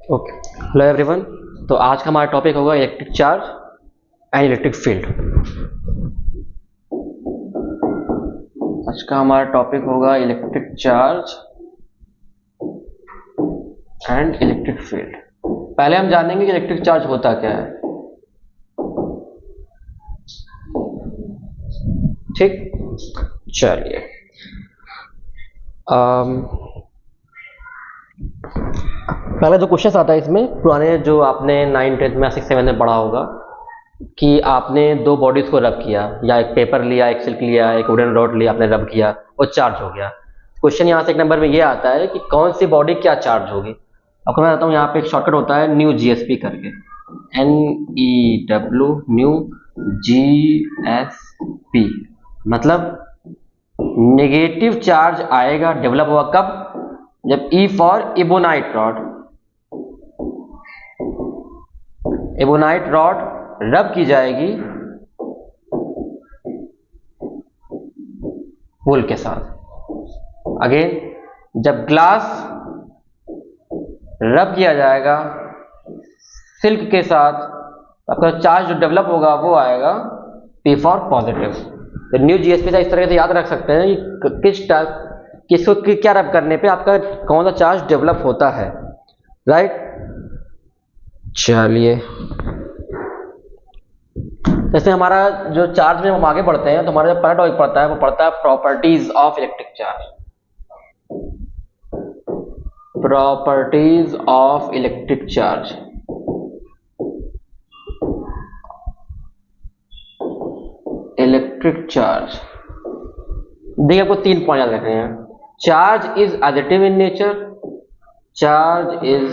Okay, hello everyone. तो आज का हमारा टॉपिक होगा electric charge and electric field. आज का हमारा टॉपिक होगा electric charge and electric field. पहले हम जानेंगे कि इलेक्ट्रिक चार्ज होता क्या है। ठीक, चलिए। पहले जो क्वेश्चन आता है इसमें पुराने, जो आपने 9th 10th में 6th 7th में पढ़ा होगा कि आपने दो बॉडीज को रब किया, या एक पेपर लिया, एक सिल्क लिया, एक वुडन रॉड लिया, आपने रब किया, वो चार्ज हो गया। क्वेश्चन यहाँ से एक नंबर में ये आता है कि कौन सी बॉडी क्या चार्ज होगी। आपको मैं बताता हूँ, यहाँ पे एक शॉर्टकट होता है न्यू जीएसपी करके, NEW न्यू GSP। मतलब नेगेटिव चार्ज आएगा, डेवलप हुआ कब? जब E for ebonite rod, ebonite rod रब की जाएगी वूल के साथ। अगेन जब ग्लास रब किया जाएगा सिल्क के साथ, तो आपका चार्ज जो डेवलप होगा वो आएगा P फॉर पॉजिटिव। तो न्यू जीएसपी से इस तरह से याद रख सकते हैं कि किसको क्या रब करने पे आपका कौन सा चार्ज डेवलप होता है, राइट। चलिए, जैसे हमारा जो चार्ज में हम आगे बढ़ते हैं तो हमारा जो पहला टॉपिक पढ़ता है वो पढ़ता है properties of electric charge. Properties of electric charge. Electric charge देखिए, आपको 3 पॉइंट याद रखने हैं। Charge is additive in nature, charge is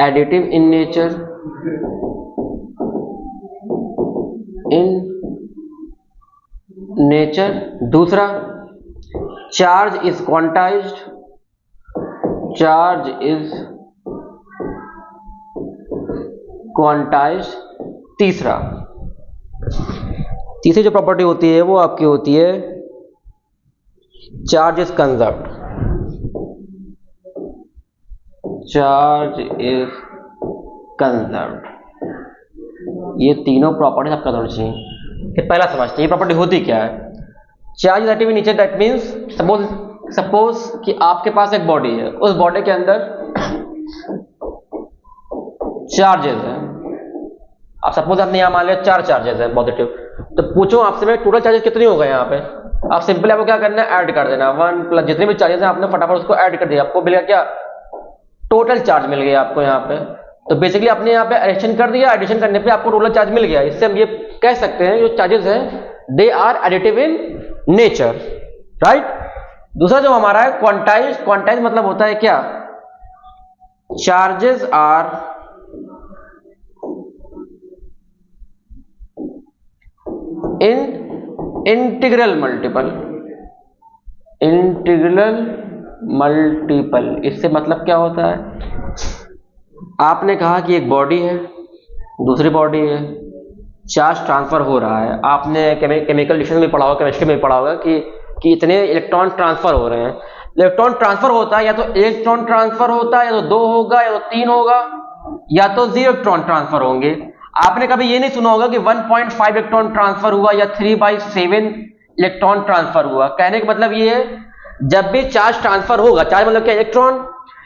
additive in nature, दूसरा charge is quantized, charge is quantized. तीसरी जो प्रॉपर्टी होती है वो आपकी होती है charge is conserved, charge is conserved. ये तीनों प्रॉपर्टीज आपका होनी चाहिए। पहला समझते हैं ये प्रॉपर्टी होती क्या है। Charge is additive in nature, that means suppose कि आपके पास एक बॉडी है, उस बॉडी के अंदर चार्जेस है। आप सपोज आपने यहाँ मान लिया 4 चार्जेस है पॉजिटिव, तो पूछो आपसे मैं टोटल चार्जेस कितने हो गए यहाँ पे। आप सिंपली आपको क्या करना है, ऐड कर देना 1 प्लस जितने भी चार्जेस हैं आपने फटाफट उसको ऐड कर दिया, आपको मिल गया क्या, टोटल चार्ज मिल गया आपको यहाँ पे। तो बेसिकली आपने यहाँ पे एडिशन कर दिया, एडिशन करने पे आपको टोटल चार्ज मिल गया। इससे हम ये कह सकते हैं जो चार्जेस हैं they are additive in nature, right. दूसरा जो हमारा है क्वांटाइज, क्वांटाइज मतलब होता है क्या, charges are in integral multiple, integral multiple. इससे मतलब क्या होता है, आपने कहा कि एक बॉडी है, दूसरी बॉडी है, चार्ज ट्रांसफर हो रहा है। आपने केमिकल डिक्शनरी में पढ़ा होगा, केमिस्ट्री में पढ़ा होगा कि इतने इलेक्ट्रॉन ट्रांसफर हो रहे हैं। इलेक्ट्रॉन ट्रांसफर होता है, या तो इलेक्ट्रॉन ट्रांसफर होता है, या तो 2 होगा, या तो 3 होगा, या तो 0 इलेक्ट्रॉन ट्रांसफर होंगे। आपने कभी ये नहीं सुना होगा कि 1.5 इलेक्ट्रॉन ट्रांसफर हुआ या 3/7 इलेक्ट्रॉन ट्रांसफर हुआ। कहने का मतलब ये है, जब भी चार्ज ट्रांसफर होगा, चार्ज मतलब क्या, इलेक्ट्रॉन,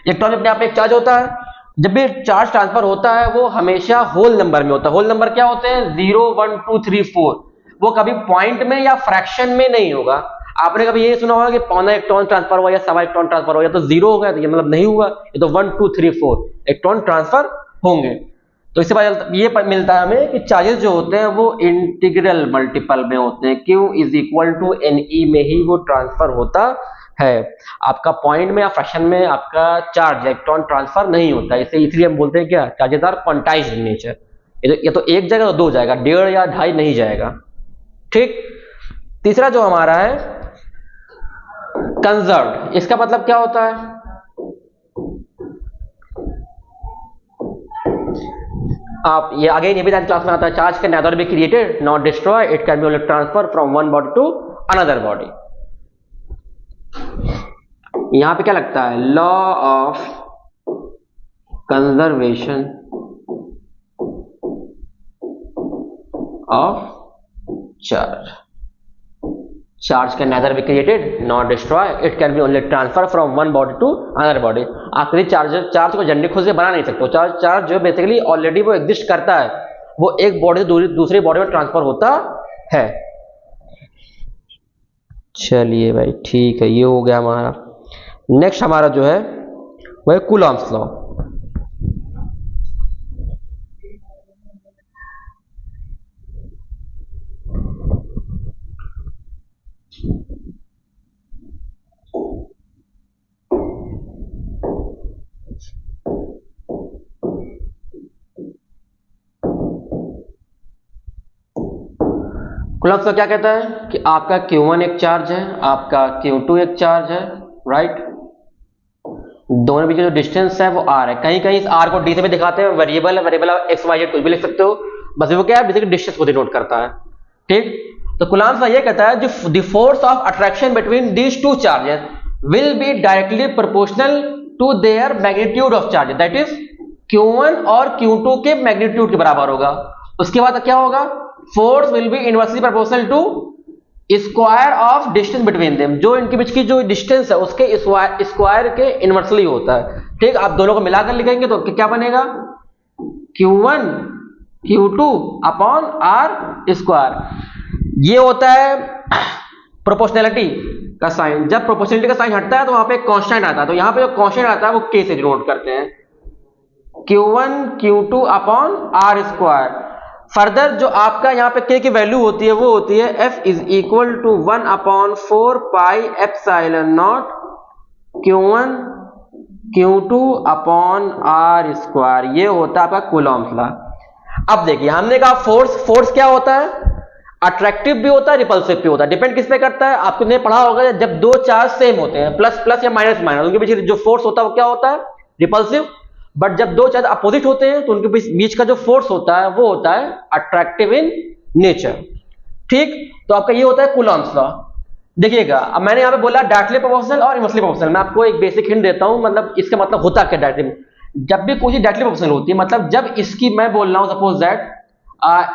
इलेक्ट्रॉन अपने आप में एक चार्ज होता है। जब भी चार्ज ट्रांसफर होता है वो हमेशा होल नंबर में होता है। होल नंबर क्या होते हैं, 0 1 2 3 4। वो कभी पॉइंट में या फ्रैक्शन में नहीं होगा। आपने कभी ये सुना होगा कि पौना इलेक्ट्रॉन ट्रांसफर हुआ या सवा इलेक्ट्रॉन ट्रांसफर हुआ, या तो 0 हो गया, तो ये मतलब नहीं हुआ, ये तो 1 2 3 4 इलेक्ट्रॉन ट्रांसफर होंगे। तो इससे ये मिलता है हमें कि चार्जेस जो होते हैं वो इंटीग्रल मल्टीपल में होते हैं। Q is equal to NE में ही वो ट्रांसफर होता है। आपका पॉइंट में या फ्रैक्शन में आपका चार्ज इलेक्ट्रॉन ट्रांसफर नहीं होता। इसलिए हम बोलते हैं क्या, charges are quantized in nature. ये तो एक जाएगा तो 2 जाएगा, 1.5 या 2.5 नहीं जाएगा, ठीक। तीसरा जो हमारा है कंजर्व्ड, इसका मतलब क्या होता है, आप ये आगे ये भी क्लास में आता है, charge can neither be created not destroy, it can be only transfer from one body to another body. यहां पे क्या लगता है, law of conservation of charge. Charge can neither be created nor destroyed. It can be only transferred from one body to another body. आप कभी charge को generate खुद से बना नहीं सकते. चार्ज जो बेसिकली ऑलरेडी वो एग्जिस्ट करता है, वो एक बॉडी से दूसरी बॉडी में ट्रांसफर होता है. चलिए भाई ठीक है, ये हो गया हमारा. नेक्स्ट हमारा जो है वह कूलॉम्स लॉ. कूलॉम्स लॉ क्या कहता है कि आपका Q1 एक चार्ज है, आपका Q2 एक चार्ज है, राइट. दोनों बीच जो डिस्टेंस है वो r है. कहीं कहीं इस r को d से भी दिखाते हैं. वेरिएबल है, वेरिएबल x y z कुछ भी लिख सकते हो, बस वो क्या है बेसिकली डिस्टेंस को डिनोट करता है. ठीक. तो कूलॉम्स लॉ ये कहता है जो the force of attraction between these two charges will be directly proportional to their magnitude of charge. That is Q1 और Q2 के मैग्नीट्यूड के बराबर होगा. उसके बाद क्या होगा, force will be inversely proportional to square of distance between them. जो इनके बीच की जो डिस्टेंस है उसके स्क्वायर के इनवर्सली होता है. ठीक. आप दोनों को मिलाकर लिखेंगे तो क्या बनेगा, Q1 Q2 upon r square. ये होता है प्रोपोर्शनैलिटी का साइन. जब प्रोपोर्शनैलिटी का साइन हटता है तो वहां पे कांस्टेंट आता है. तो यहां पे जो कांस्टेंट आता है वो k से डिनोट करते हैं, Q1 Q2 upon r square. Further जो आपका यहाँ पे k की वैल्यू होती है वो होती है f is equal to 1 upon 4 pi epsilon naught Q1 Q2 upon r square. ये होता है आपका कूलॉम्स लॉ. अब देखिए हमने कहा फोर्स क्या होता है, अट्रैक्टिव भी होता है, रिपल्सिव भी होता है. डिपेंड किस पे करता है, आपने पढ़ा होगा जब दो चार्ज सेम होते हैं प्लस प्लस या माइनस माइनस, उनके पीछे जो फोर्स होता है वो क्या होता है, रिपल्सिव. बट जब दो चार्ज अपोजिट होते हैं तो उनके बीच का जो फोर्स होता है वो होता है अट्रैक्टिव इन नेचर. ठीक. तो आपका ये होता है कूलॉम्स लॉ. देखिएगा अब मैंने यहाँ पे बोला डायरेक्टली प्रोपोर्शनल और इनवर्सली प्रोपोर्शनल. मैं आपको एक बेसिक हिंट देता हूं, मतलब इसका मतलब होता क्या डायरेक्टली. जब भी कोई चीज डायरेक्टली प्रोपोर्शनल होती है, मतलब जब इसकी मैं बोल रहा हूं suppose that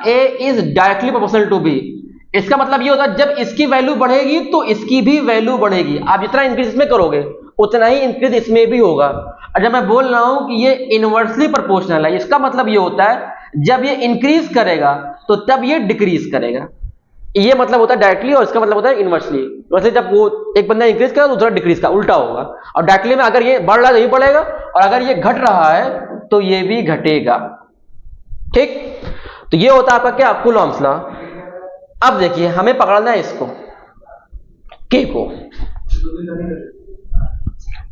A is directly proportional to B, इसका मतलब ये होता है जब इसकी वैल्यू बढ़ेगी तो इसकी भी वैल्यू बढ़ेगी. आप जितना इंक्रीज इसमें करोगे उतना ही इंक्रीज इसमें भी होगा. और जब मैं बोल रहा हूं कि ये इनवर्सली प्रोपोर्शनल है, इसका मतलब ये होता है जब ये इंक्रीज करेगा तो तब ये डिक्रीज करेगा. ये मतलब होता है डायरेक्टली और इसका मतलब होता है इनवर्सली. वैसे जब वो एक बंदा इंक्रीज करेगा तो दूसरा डिक्रीज का उल्टा होगा. और डायरेक्टली में अगर ये बढ़ रहा है तो ये बढ़ेगा, और अगर ये घट रहा है तो ये भी घटेगा. ठीक. तो ये होता है आपका क्या, कूलॉम्स लॉ. अब देखिए हमें पकड़ना है इसको k को.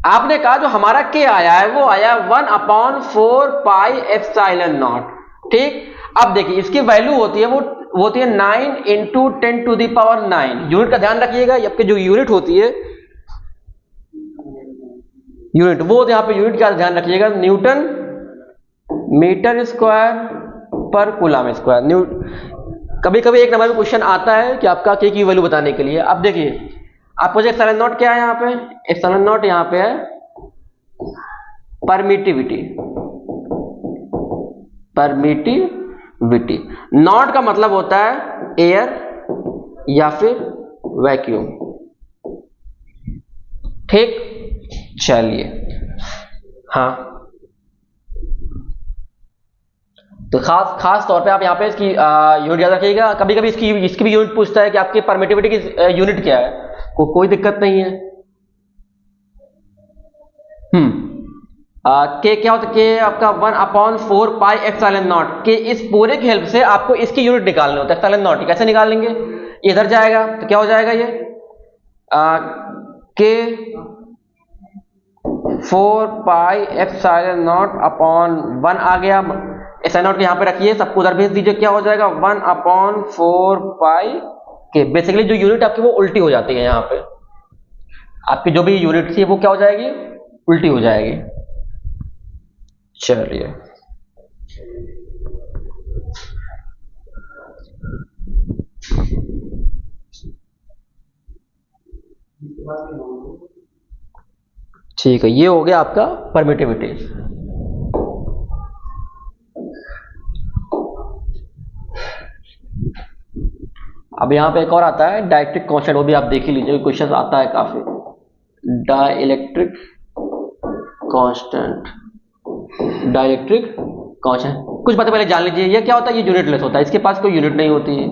आपने कहा जो हमारा k आया है वो आया 1 अपॉन 4 पाई एप्सिलॉन नॉट. ठीक. अब देखिए इसकी वैल्यू होती है वो होती है 9 into 10 to the power 9. Unit का ध्यान रखिएगा, आपकी जो यूनिट होती है यूनिट, वो यहाँ पे यूनिट का ध्यान रखिएगा, न्यूटन मीटर स्क्वायर पर कूलम स्क्वायर. कभी कभी एक नंबर में क्वेश्चन आता है कि आपका k की वैल्यू बताने के लिए. अब देखिए आपको एप्सिलॉन नॉट क्या है, यहाँ पे एप्सिलॉन नॉट यहाँ पे है परमिटिविटी. नॉट का मतलब होता है एयर या फिर वैक्यूम. ठीक. चलिए हाँ, तो खास तौर पे आप यहाँ पे इसकी यूनिट याद रखिएगा. कभी कभी इसकी भी यूनिट पूछता है कि आपकी परमिटिविटी की यूनिट क्या है. कोई दिक्कत नहीं है. के क्या होता है, के आपका 1 अपॉन 4 पाई एप्सिलॉन नॉट. के इस पूरे की हेल्प से आपको इसकी यूनिट निकालनी होता है. एप्सिलॉन नॉट कैसे निकालेंगे, इधर जाएगा तो क्या हो जाएगा, ये के 4 पाई एप्सिलॉन नॉट अपॉन 1 आ गया. एप्सिलॉन नॉट यहाँ पे रखिए, सबको उधर भेज दीजिए. क्या हो जाएगा 1 अपॉन 4 पाई के. बेसिकली जो यूनिट आपकी वो उल्टी हो जाती है. यहाँ पे आपकी जो भी यूनिट थी वो क्या हो जाएगी, उल्टी हो जाएगी. चलिए ठीक है, ये हो गया आपका परमिटिविटी. अब यहाँ पे एक और आता है डाइलेक्ट्रिक कांस्टेंट, वो भी आप देख ही लीजिए, क्वेश्चन आता है काफी। डाइलेक्ट्रिक कांस्टेंट, डाइलेक्ट्रिक कांस्टेंट, कुछ बातें पहले जान लीजिए। ये क्या होता है? ये यूनिटलेस होता है, इसके पास कोई यूनिट नहीं होती है,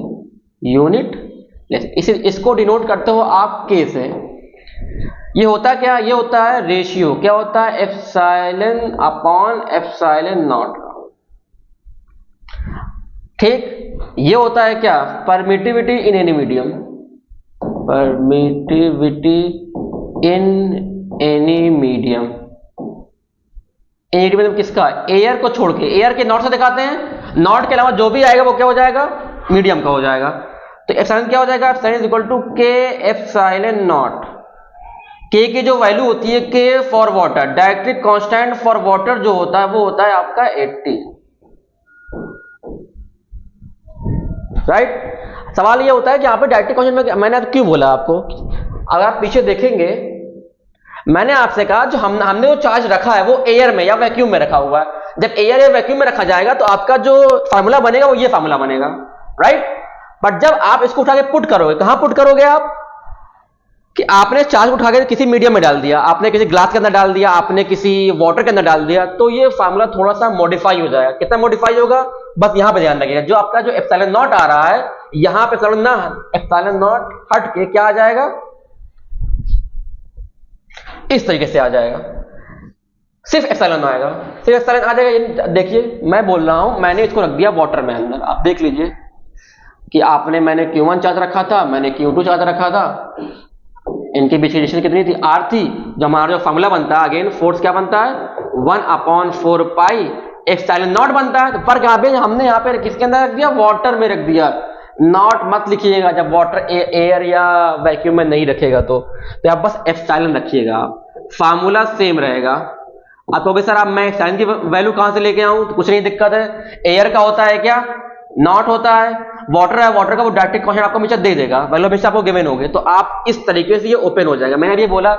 यूनिटलेस। इसको डिनोट करते हो आप के से। ये होता है क्या? ये होता है रेशियो, क्या होता है? Epsilon upon epsilon not. ठीक, ये होता है क्या? Permittivity in any medium, permittivity in any medium. Any medium किसका? एयर को छोड़ के, एयर के नॉट से दिखाते हैं, नॉट के अलावा जो भी आएगा वो क्या हो जाएगा? मीडियम का हो जाएगा। तो एप्सिलॉन क्या हो जाएगा? एप्सिलॉन इज इक्वल टू के एप्सिलॉन नॉट। के की जो वैल्यू होती है, के for water, dielectric constant for water जो होता है वो होता है आपका 80, राइट। सवाल ये होता है कि यहाँ पे डाइलेक्ट्रिक कांस्टेंट में मैंने क्यों बोला आपको? अगर आप पीछे देखेंगे, मैंने आपसे कहा जो हमने वो चार्ज रखा है वो एयर में या वैक्यूम में रखा हुआ है। जब एयर या वैक्यूम में रखा जाएगा तो आपका जो फार्मूला बनेगा वो ये फार्मूला बनेगा, राइट। बट जब आप इसको उठा के पुट करोगे, कहां पुट करोगे आप? कि आपने चार्ज उठा के किसी मीडियम में डाल दिया, आपने किसी ग्लास के अंदर डाल दिया, आपने किसी वाटर के अंदर डाल दिया, तो ये फार्मूला थोड़ा सा मॉडिफाई हो जाएगा। कितना मॉडिफाई होगा? बस यहां पे ध्यान रखिएगा, जो आपका जो एप्सिलॉन नॉट आ रहा है, यहां पे एप्सिलॉन नॉट हट के क्या आ जाएगा? इस तरीके से आ जाएगा, सिर्फ एप्सिलॉन आएगा, सिर्फ एप्सिलॉन आ जाएगा। देखिए मैं बोल रहा हूं, मैंने इसको रख दिया वाटर में अंदर। आप देख लीजिए कि मैंने Q1 चार्ज रखा था, मैंने Q2 चार्ज रखा था, इनके बीच की डिस्टेंस कितनी थी? R थी। जो हमारा जो फॉर्मूला बनता है, अगेन फोर्स क्या बनता है? 1/4 पाई एप्सिलॉन नॉट बनता है। तो फर्क यहाँ पे, हमने यहाँ पे किसके अंदर रख दिया? वाटर में रख दिया। नॉट मत लिखिएगा जब वाटर एयर या वैक्यूम में नहीं रखेगा तो आप बस एप्सिलॉन रखिएगा, फार्मूला सेम रहेगा। आप कहोगे सर अब मैं एप्सिलॉन की वैल्यू कहां से लेके आऊं? तो कुछ नहीं दिक्कत है, एयर का होता है क्या? नॉट होता है, वाटर है, वाटर का वो डायरेक्ट क्वेश्चन आपको हमेशा दे देगा, वैल्यू हमेशा आपको गिवन होगी, तो आप इस तरीके से ये ओपन हो जाएगा। मैंने ये बोला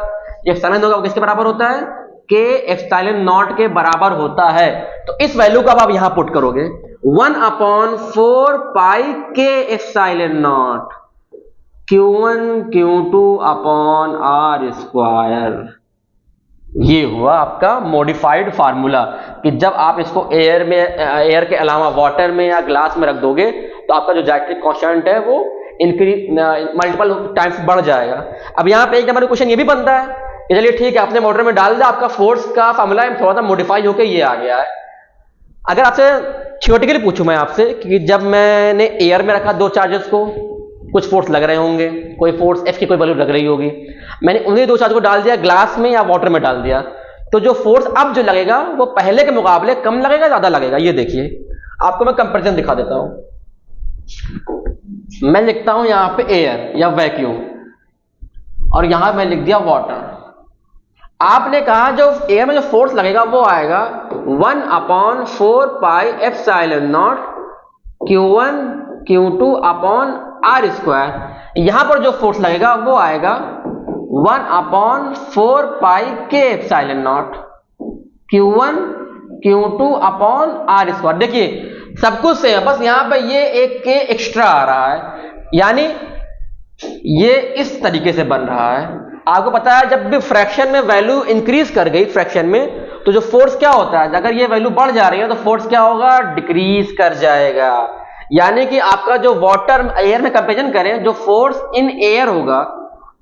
ये एप्सिलॉन होगा, किसके बराबर होता है? के एप्सिलॉन नॉट के बराबर होता है। तो इस वैल्यू को आप यहां पुट करोगे, 1/4 पाई के epsilon naught Q1 Q2 upon R square. ये हुआ आपका मॉडिफाइड फार्मूला कि जब आप इसको एयर में, एयर के अलावा वाटर में या ग्लास में रख दोगे तो आपका जो डाइलेक्ट्रिक कांस्टेंट है वो इंक्रीज मल्टीपल टाइम्स बढ़ जाएगा। अब यहाँ पे एक नंबर क्वेश्चन ये भी बनता है कि चलिए ठीक है, आपने वाटर में डाल दिया, आपका फोर्स का फार्मूला थोड़ा सा मॉडिफाई होकर ये आ गया है। अगर आपसे थियोरेटिकली पूछूं मैं आपसे कि जब मैंने एयर में रखा दो चार्जेस को, कुछ फोर्स लग रहे होंगे, कोई फोर्स एफ की कोई वैल्यू लग रही होगी, मैंने उन्हीं दो चार्ज को डाल दिया ग्लास में या वाटर में डाल दिया, तो जो फोर्स अब जो लगेगा वो पहले के मुकाबले कम लगेगा, ज्यादा लगेगा? ये देखिए, आपको मैं कंपैरिजन दिखा देता हूं। मैं लिखता हूं यहां पे एयर या वैक्यूम और यहां मैं लिख दिया वाटर। आपने कहा जो एयर में जो फोर्स लगेगा वो आएगा 1/4 pi epsilon naught Q1 Q2 upon R square. यहां पर जो फोर्स लगेगा वो आएगा 1/4 पाई के epsilon naught Q1 Q2 upon R square. देखिए सब कुछ सेम है, बस यहां पे ये एक के एक्स्ट्रा आ रहा है, यानी ये इस तरीके से बन रहा है। आपको पता है जब भी फ्रैक्शन में वैल्यू इंक्रीज कर गई फ्रैक्शन में, तो जो फोर्स क्या होता है, अगर ये वैल्यू बढ़ जा रही है तो फोर्स क्या होगा? डिक्रीज कर जाएगा। यानी कि आपका जो वाटर एयर में कंपेरिजन करें, जो फोर्स इन एयर होगा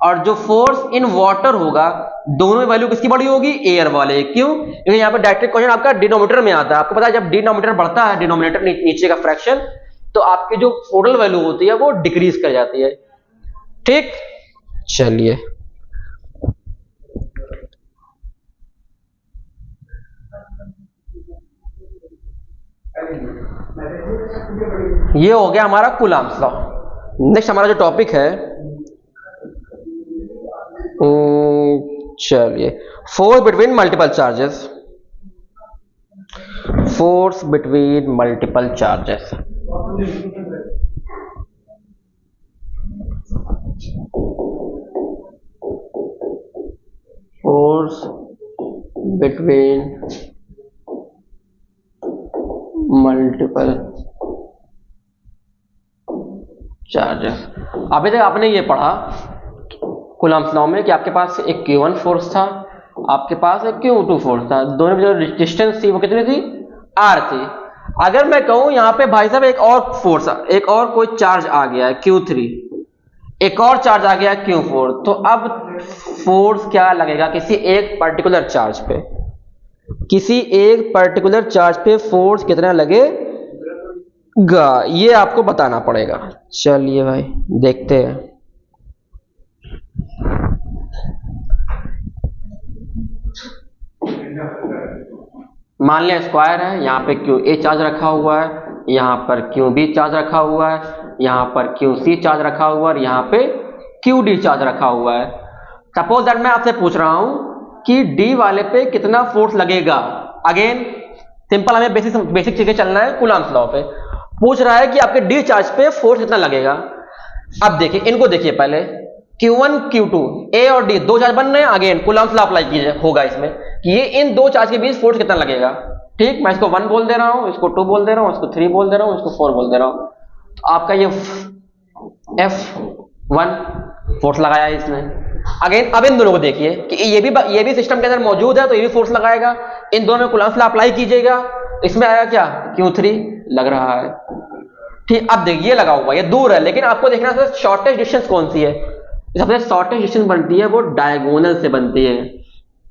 और जो फोर्स इन वाटर होगा, दोनों में वैल्यू किसकी बड़ी होगी? एयर वाले। क्यों? क्योंकि यहाँ पर डायरेक्ट क्वेश्चन आपका डिनोमिनेटर में आता है। आपको पता है जब डिनोमिनेटर बढ़ता है, डिनोमिनेटर नीचे का फ्रैक्शन, तो आपकी जो टोटल वैल्यू होती है वो डिक्रीज कर जाती है। ठीक, चलिए ये हो गया हमारा कूलम्ब्स लॉ। नेक्स्ट हमारा जो टॉपिक है, चलिए, force between multiple charges. Force between multiple charges. Force between multiple charges. अभी तक आपने ये पढ़ा कूलम्ब्स लॉ में कि आपके पास एक Q1 फोर्स था, आपके पास एक Q2 फोर्स था, दोनों में जो डिस्टेंस थी वो कितनी थी, R थी। अगर मैं कहूं यहाँ पे भाई साहब एक और फोर्स, एक और कोई चार्ज आ गया है Q3, एक और चार्ज आ गया है Q4, तो अब फोर्स क्या लगेगा किसी एक पर्टिकुलर चार्ज पे, किसी एक पर्टिकुलर चार्ज पे फोर्स कितना लगेगा ये आपको बताना पड़ेगा। चलिए भाई देखते हैं। मान लिया स्क्वायर है, यहाँ पे QA चार्ज रखा हुआ है, यहाँ पर QB चार्ज रखा हुआ है, यहाँ पर QC चार्ज रखा हुआ है और यहाँ पे QD चार्ज रखा हुआ है। सपोज दैट मैं आपसे पूछ रहा हूं कि D वाले पे कितना फोर्स लगेगा। अगेन सिंपल, हमें बेसिक चीजें चलना है। कूलम्ब्स लॉ पे पूछ रहा है कि आपके D चार्ज पे फोर्स कितना लगेगा। अब देखिए, इनको देखिए पहले, Q1 Q2 A और D दो चार्ज बन रहे हैं। अगेन कूलम्ब्स लॉ अप्लाई कीजिए होगा इसमें कि ये इन दो चार्ज के बीच फोर्स कितना लगेगा। ठीक, मैं इसको 1 बोल दे रहा हूं, इसको 2 बोल दे रहा हूं, इसको 3 बोल दे रहा हूं, इसको 4 बोल दे रहा हूं। तो आपका ये F1 फोर्स लगाया है इसने। अगेन अब इन दोनों को देखिए कि ये भी सिस्टम के अंदर मौजूद है, तो ये भी फोर्स लगाएगा। इन दोनों में कूलम्ब्स लॉ अप्लाई कीजिएगा, इसमें आया क्या, Q3 लग रहा है। ठीक, अब देखिए लगा हुआ, ये दूर है, लेकिन आपको देखना है शॉर्टेस्ट डिस्टेंस कौन सी है। सबसे शॉर्टेस्ट डिस्टेंस बनती है वो डायगोनल से बनती है,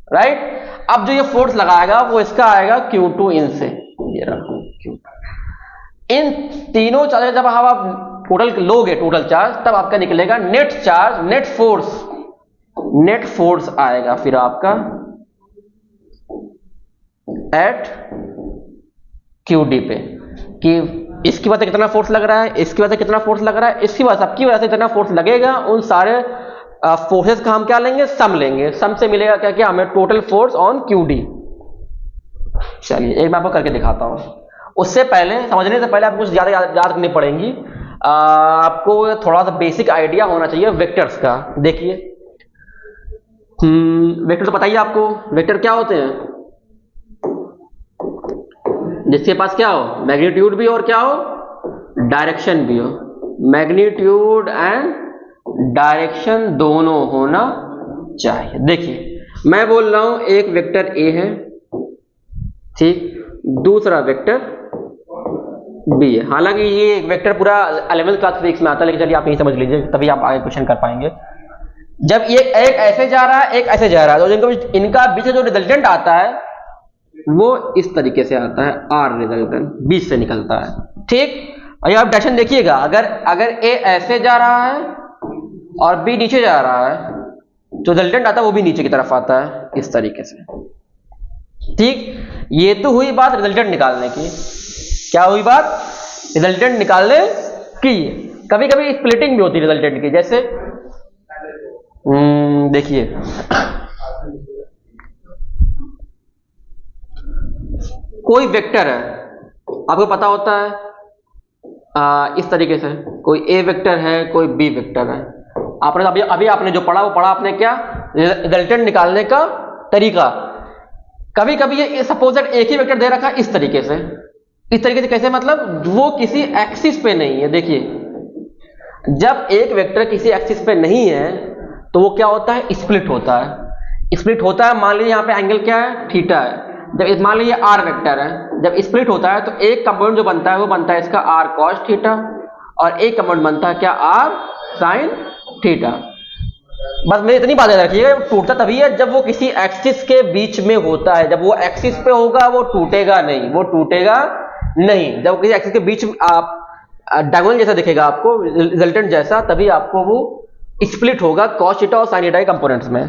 राइट। अब जो ये फोर्स लगाएगा वो इसका आएगा Q2 इन से, ये रहा Q2। इन तीनों चार्ज जब आप टोटल लोगे, टोटल चार्ज, तब आपका निकलेगा नेट चार्ज, नेट फोर्स आएगा फिर आपका एट QD पे, कि इसकी वजह से कितना फोर्स लग रहा है, इसकी वजह से कितना फोर्स लग रहा है, इसकी वजह सबकी वजह से कितना फोर्स लगेगा। उन सारे फोर्सेस का हम क्या लेंगे, सम लेंगे। सम से मिलेगा क्या क्या हमें, टोटल फोर्स ऑन QD। चलिए एक मैं आपको करके दिखाता हूं। उससे पहले, समझने से पहले आपको कुछ ज्यादा याद करनी पड़ेंगी। आपको थोड़ा सा बेसिक आइडिया होना चाहिए वेक्टर्स का। देखिए वेक्टर तो बताइए आपको, वेक्टर क्या होते हैं, जिसके पास क्या हो, मैग्नीट्यूड भी और क्या हो, डायरेक्शन भी हो। मैग्नीट्यूड एंड डायरेक्शन दोनों होना चाहिए। देखिए मैं बोल रहा हूं एक वेक्टर A है, ठीक, दूसरा वेक्टर B है। हालांकि ये एक वेक्टर पूरा 11th क्लास फिजिक्स में आता है, लेकिन चलिए आप यही समझ लीजिए, तभी आप आगे क्वेश्चन कर पाएंगे। जब ये एक ऐसे जा रहा है, एक ऐसे जा रहा है, तो इनका बीच में जो रिजल्टेंट आता है वो इस तरीके से आता है, R रिजल्टेंट बीच से निकलता है। ठीक, और आप डायरेक्शन देखिएगा, अगर A ऐसे जा रहा है और B नीचे जा रहा है, जो रिजल्टेंट आता है वो भी नीचे की तरफ आता है इस तरीके से। ठीक, ये तो हुई बात रिजल्टेंट निकालने की। क्या हुई बात, रिजल्टेंट निकालने की। कभी कभी स्प्लिटिंग भी होती है रिजल्टेंट की, जैसे देखिए कोई वेक्टर है, आपको पता होता है इस तरीके से, कोई A वेक्टर है, कोई B वेक्टर है। आपने अभी आपने जो पढ़ा वो पढ़ा आपने क्या, रिजल्टेंट निकालने का तरीका। कभी कभी ये सपोज एक ही वेक्टर दे रखा है इस तरीके से कैसे, मतलब वो किसी एक्सिस पे नहीं है। देखिए जब एक वेक्टर किसी एक्सिस पे नहीं है तो वो क्या होता है, स्प्लिट होता है। स्प्लिट होता है, मान लीजिए यहाँ पे एंगल क्या है, थीटा है। जब मान लीजिए R वेक्टर है, जब स्प्लिट होता है तो एक कंपोनेंट जो बनता है वो बनता है इसका R cos थीटा, और एक कंपोनेंट बनता है क्या, R sin थीटा। बस मेरी इतनी बात याद रखिएगा, टूटता तभी है जब वो किसी एक्सिस के बीच में होता है। जब वो एक्सिस पे होगा वो टूटेगा नहीं, वो टूटेगा नहीं। जब किसी एक्सिस के बीच में आप डायगोनल जैसा दिखेगा आपको, रिजल्टेंट जैसा, तभी आपको वो स्प्लिट होगा cos थीटा और sin थीटा के कंपोनेंट्स में।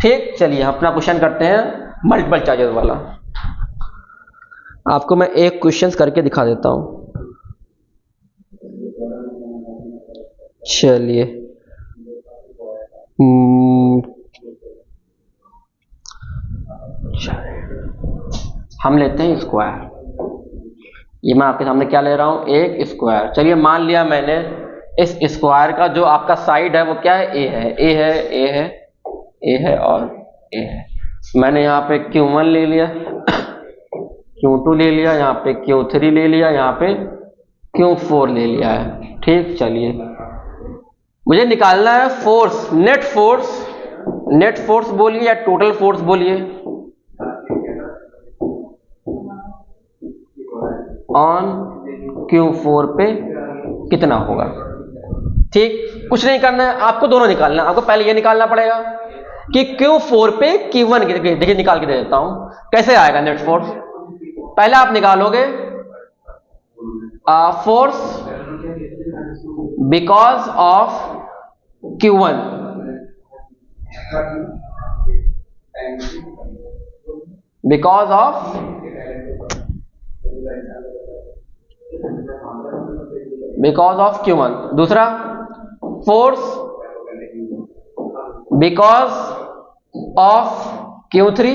ठीक, चलिए अपना क्वेश्चन करते हैं मल्टीपल चार्जेस वाला। आपको मैं एक क्वेश्चन करके दिखा देता हूं। चलिए हम लेते हैं स्क्वायर। ये मैं आपके सामने क्या ले रहा हूं, एक स्क्वायर। चलिए मान लिया मैंने इस स्क्वायर का जो आपका साइड है वो क्या है, A है, A है, A है, A है और A है। मैंने यहाँ पे Q1 ले लिया, Q2 ले लिया, यहाँ पे Q3 ले लिया, यहाँ पे Q4 ले लिया है। ठीक, चलिए मुझे निकालना है फोर्स, नेट फोर्स बोलिए या टोटल फोर्स बोलिए, ऑन Q4 पे कितना होगा। ठीक, कुछ नहीं करना है आपको, दोनों निकालना है। आपको पहले ये निकालना पड़ेगा कि Q4 पे Q1 देखिए निकाल के दे देता हूं कैसे आएगा नेट फोर्स। पहले आप निकालोगे force because of Q1, because of Q1। दूसरा फोर्स बिकॉज ऑफ Q3,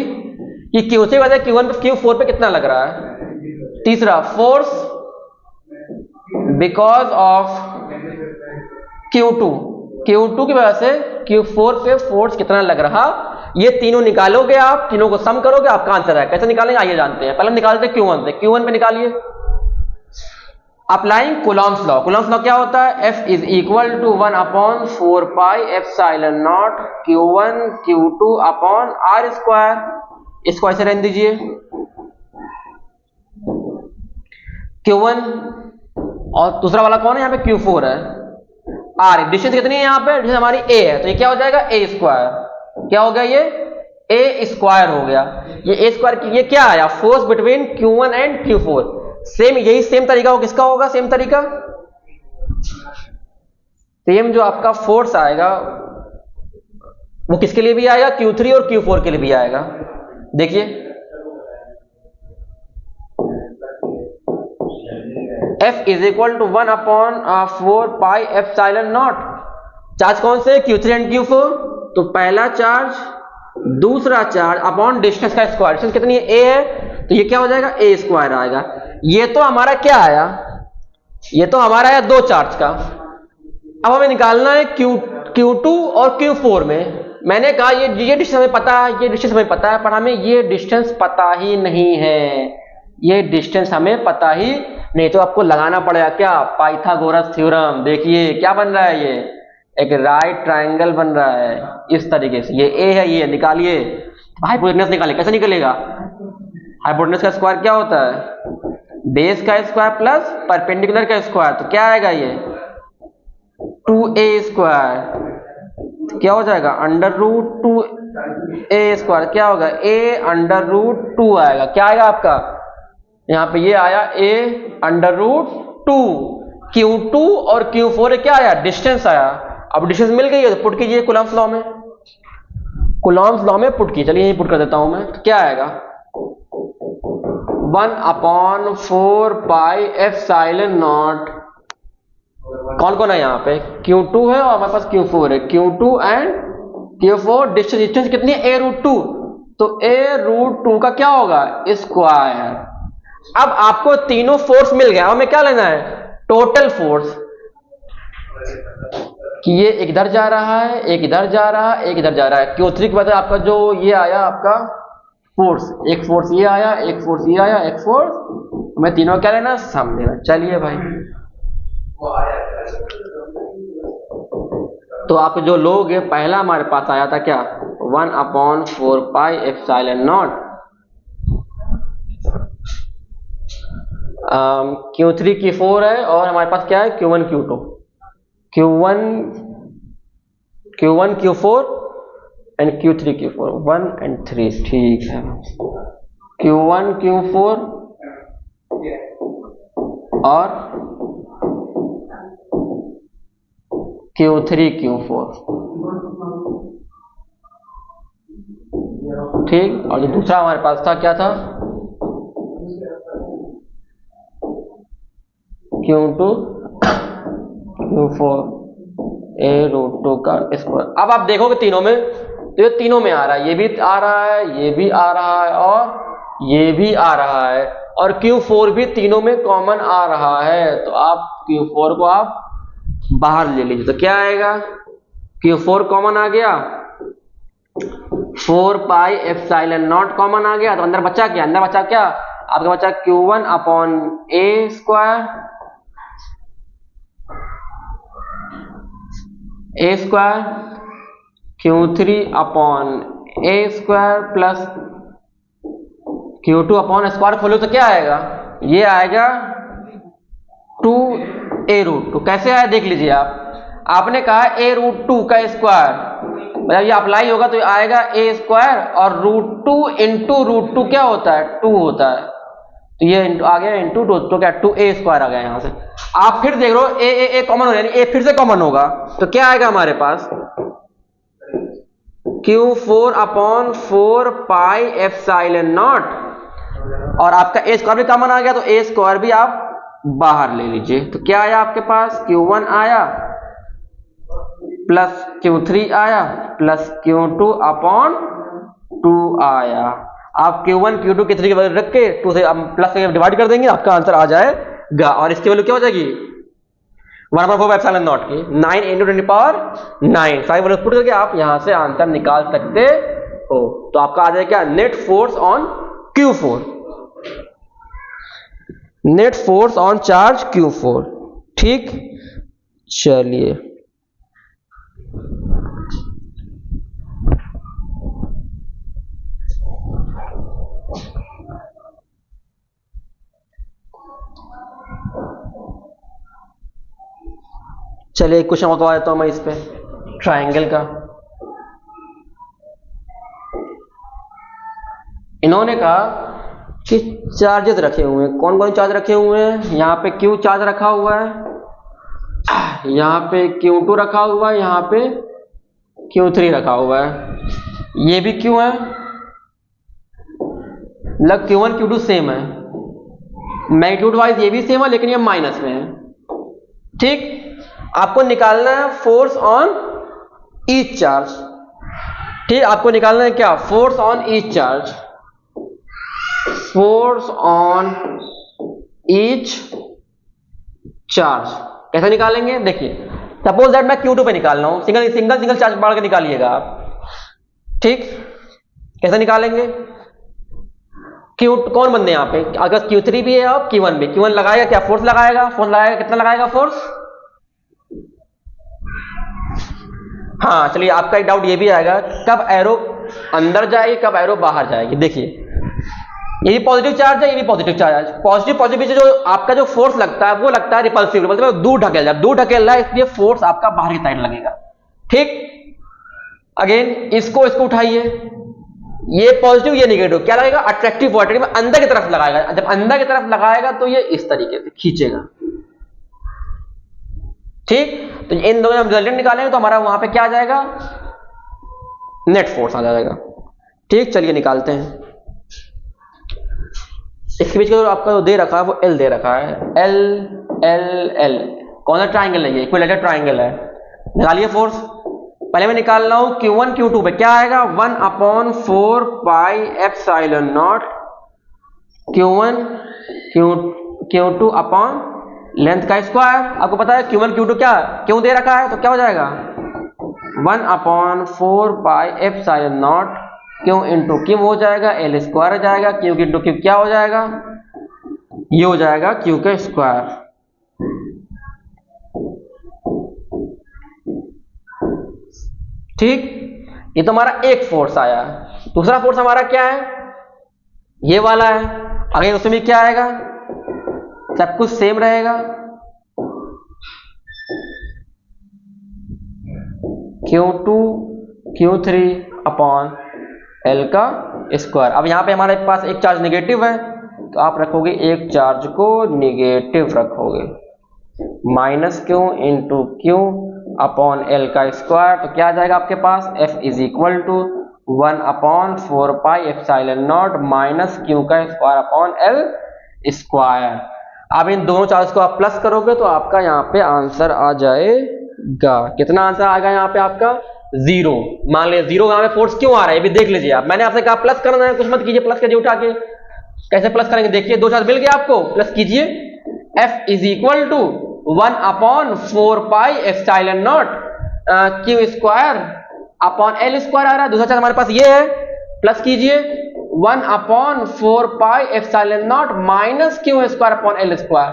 कि Q3 की वजह Q1 पे Q4 पे कितना लग रहा है। तीसरा फोर्स बिकॉज ऑफ Q2 की वजह से Q4 पे फोर्स कितना लग रहा। ये तीनों निकालोगे आप, तीनों को सम करोगे, आपका आंसर है। कैसे निकालेंगे आइए जानते हैं। पहले निकालते हैं Q1 से। Q1 पे निकालिए applying Coulomb's law. Coulomb's law क्या होता है, F is equal to 1/4 pi epsilon naught Q1 Q2 upon R square. इसको ऐसे रहने दीजिए Q1, और दूसरा वाला कौन है यहाँ पे, Q4 है। R डिस्टेंस कितनी है यहाँ पे, डिस्टेंस हमारी A है, तो ये क्या हो जाएगा A स्क्वायर। क्या हो गया, ये A स्क्वायर हो गया। ये A स्क्वायर, ये क्या आया, force between Q1 and Q4। Same यही सेम तरीका हो, किसका होगा सेम तरीका, सेम जो आपका फोर्स आएगा वो किसके लिए भी आएगा, Q3 और Q4 के लिए भी आएगा। देखिए F is equal to 1/4 pi epsilon naught. Charge कौन से, Q3 एंड Q4, तो पहला चार्ज दूसरा चार्ज अपॉन डिस्टेंस का स्क्वायर। डिस्टेंस कितनी है, A है, तो ये क्या हो जाएगा A स्क्वायर आएगा। ये तो हमारा क्या आया, ये तो हमारा आया दो चार्ज का। अब हमें निकालना है Q2 और Q4 में। मैंने कहा ये डिस्टेंस हमें पता है, ये डिस्टेंस हमें पता है, पर हमें ये डिस्टेंस पता ही नहीं है, ये डिस्टेंस हमें पता ही नहीं। तो आपको लगाना पड़ेगा क्या, पाइथागोरस थ्योरम। देखिए क्या बन रहा है, ये एक राइट ट्रायंगल बन रहा है इस तरीके से। ये A है, ये निकालिए, हाइपोटेनस निकालिए। कैसे निकलेगा, हाइपोटेनस का स्क्वायर क्या होता है, बेस का स्क्वायर प्लस परपेंडिकुलर का स्क्वायर। तो क्या आएगा, ये 2A स्क्वायर। क्या हो जाएगा, √2A स्क्वायर। क्या होगा, A √2 आएगा। क्या आएगा आपका, यहाँ पे ये आया A√2। Q2 और Q4 क्या आया, डिस्टेंस आया। अब डिस्टेंस मिल गई है तो पुट कीजिए कूलॉम्स लॉ में, कूलॉम्स लॉ में पुट कीजिए। चलिए यही पुट कर देता हूं मैं, तो क्या आएगा 1/4 पाई एप्सिलॉन नॉट। कौन कौन है यहाँ पे, Q2 है और हमारे पास Q4 है। Q2 एंड Q4 डिस्टेंस कितनी है, A√2, तो A√2 का क्या होगा, स्क्वायर। अब आपको तीनों फोर्स मिल गया, हमें क्या लेना है, टोटल फोर्स, कि ये एक इधर जा रहा है, एक इधर जा रहा है, एक इधर जा रहा है। Q3 की वजह आपका जो ये आया आपका फोर्स, एक फोर्स ये आया, एक फोर्स ये आया, एक फोर्स, हमें तीनों क्या लेना, सम लेना। चलिए भाई, तो आप जो लोग हैं, पहला हमारे पास आया था क्या, 1/4 pi epsilon not Q3 Q4 है, और हमारे पास क्या है, Q1 Q2, Q1 Q4 and Q3 Q4, 1 and 3। ठीक है, Q1 Q4 और Q3 Q4। ठीक, और जो दूसरा हमारे पास था क्या था, Q2 Q4 A√2 का स्क्वायर। अब आप देखोगे तीनों में, तो ये तीनों में आ रहा है, ये भी आ रहा है, ये भी आ रहा है, और ये भी आ रहा है, और Q4 भी तीनों में कॉमन आ रहा है। तो आप Q4 को आप बाहर ले लीजिए, तो क्या आएगा, Q4 कॉमन आ गया, 4 पाई एप्सिलॉन नॉट कॉमन आ गया, तो अंदर बचा क्या, अंदर बचा क्या आपका, बचा Q1 upon A square A square Q3 upon A square plus Q2 upon square खोलो तो क्या आएगा, ये आएगा 2a√2। कैसे आया देख लीजिए आप, आपने कहा a√2 का स्क्वायर, मतलब ये अप्लाई होगा तो आएगा a स्क्वायर और √2 इंटू √2 क्या होता है 2 होता है, तो ये आ गया इंटू 2 तो क्या 2a स्क्वायर आ गया यहां से। आप फिर देख लो ए कॉमन हो जाएगा, ए फिर से कॉमन होगा तो क्या आएगा हमारे पास Q4 upon 4 pi epsilon not, और आपका ए स्क्वायर भी कॉमन आ गया तो ए स्क्वायर भी आप बाहर ले लीजिए, तो क्या आया आपके पास Q1 आया प्लस Q3 आया प्लस Q2 अपॉन 2 आया। आप Q1 Q2 Q3 की वैल्यू रख के 2 से प्लस से डिवाइड कर देंगे, आपका आंसर आ जाएगा, और इसकी वैल्यू क्या हो जाएगी 1/4 एप्सिलॉन नॉट की 9 × 10⁹ 5 वैल्यू पुट करके आप यहां से आंसर निकाल सकते हो। तो आपका आ जाएगा क्या net force on Q4, net force on charge Q4। ठीक, चलिए चलिए एक क्वेश्चन बता देता हूं मैं इस पे ट्रायंगल का। इन्होंने कहा कि चार्जेस रखे हुए हैं, कौन कौन चार्ज रखे हुए हैं, यहाँ पे Q चार्ज रखा हुआ है, यहाँ पे Q2 रखा हुआ है, यहाँ पे Q3 रखा हुआ है, ये भी Q है, मतलब Q1 Q2 सेम है, मैग्नीट्यूड वाइज ये भी सेम है लेकिन ये माइनस में है। ठीक, आपको निकालना है फोर्स ऑन ईच चार्ज। ठीक, आपको निकालना है क्या force on each charge, force on each charge कैसे निकालेंगे देखिए, सपोज दैट मैं Q2 पे निकाल रहा हूं, सिंगल सिंगल सिंगल चार्ज बाढ़ के निकालिएगा आप। ठीक, कैसे निकालेंगे, Q कौन बंदे यहाँ पे, अगर Q3 भी है और Q1 भी, Q1 लगाएगा क्या फोर्स लगाएगा, फोर्स लगाएगा कितना लगाएगा फोर्स। हाँ चलिए, आपका एक डाउट ये भी आएगा कब एरो अंदर जाएगी कब एरो बाहर जाएगी। देखिए ये भी पॉजिटिव चार्ज है, ये भी पॉजिटिव चार्ज है, पॉजिटिव पॉजिटिव से जो आपका जो फोर्स लगता है वो लगता है रिपल्सिव, मतलब दूर ढकेल जाए, दूर ढकेल रहा है इसलिए फोर्स आपका बाहर की साइड लगेगा। ठीक, अगेन इसको उठाइए, ये पॉजिटिव ये नेगेटिव, क्या लगेगा अट्रैक्टिव पोलैरिटी में अंदर की तरफ लगाएगा, जब अंदर की तरफ लगाएगा तो ये इस तरीके से खींचेगा। ठीक, तो इन दोनों हम रिजल्टेंट निकालेंगे तो हमारा वहां पे क्या आ जाएगा नेट फोर्स आ जाएगा। ठीक, चलिए निकालते हैं। इसके बीच का जो आपका दे रखा है वो L दे रखा है, L L L कौन सा ट्राइंगल है, ये इक्विलैटरल ट्राइंगल है। निकालिए फोर्स, पहले मैं निकाल रहा हूं Q1 Q2 पे क्या आएगा 1/4 pi epsilon naught Q1 Q2 upon length का स्क्वायर। आपको पता है Q1 Q2 क्या क्यों दे रखा है, तो क्या हो जाएगा 1/4 पाई एप्सिलॉन नॉट क्यों इंटू क्यों हो जाएगा L स्क्वायर हो जाएगा, क्यों इंटू क्यों क्या हो जाएगा ये हो जाएगा Q का स्क्वायर। ठीक, ये तो हमारा एक फोर्स आया। दूसरा फोर्स हमारा क्या है, ये वाला है, आगे उसमें भी क्या आएगा सब कुछ सेम रहेगा, Q2 Q3 अपॉन L का स्क्वायर। अब यहां पे हमारे पास एक चार्ज नेगेटिव है तो आप रखोगे एक चार्ज को नेगेटिव रखोगे, minus q into q upon L का स्क्वायर, तो क्या आ जाएगा आपके पास F is equal to 1/4 pi epsilon naught minus q का स्क्वायर अपॉन L स्क्वायर। अब इन दोनों चार्ज को आप प्लस करोगे तो आपका यहाँ पे आंसर आ जाएगा, कितना आंसर आएगा यहाँ पे आपका 0। मान लीजिए 0 यहाँ पे फोर्स क्यों आ रहा है ये भी देख लीजिए आप, मैंने आपसे कहा प्लस करना है, कुछ मत कीजिए, प्लस कीजिए उठा के, कैसे प्लस करेंगे देखिए, दो चार्ज मिल गया आपको, प्लस कीजिए, F is equal to 1/4 pi epsilon naught q square upon L square आ रहा है, दूसरा चार्ज हमारे पास ये है, प्लस कीजिए 1/4 pi epsilon naught minus Q square upon L square.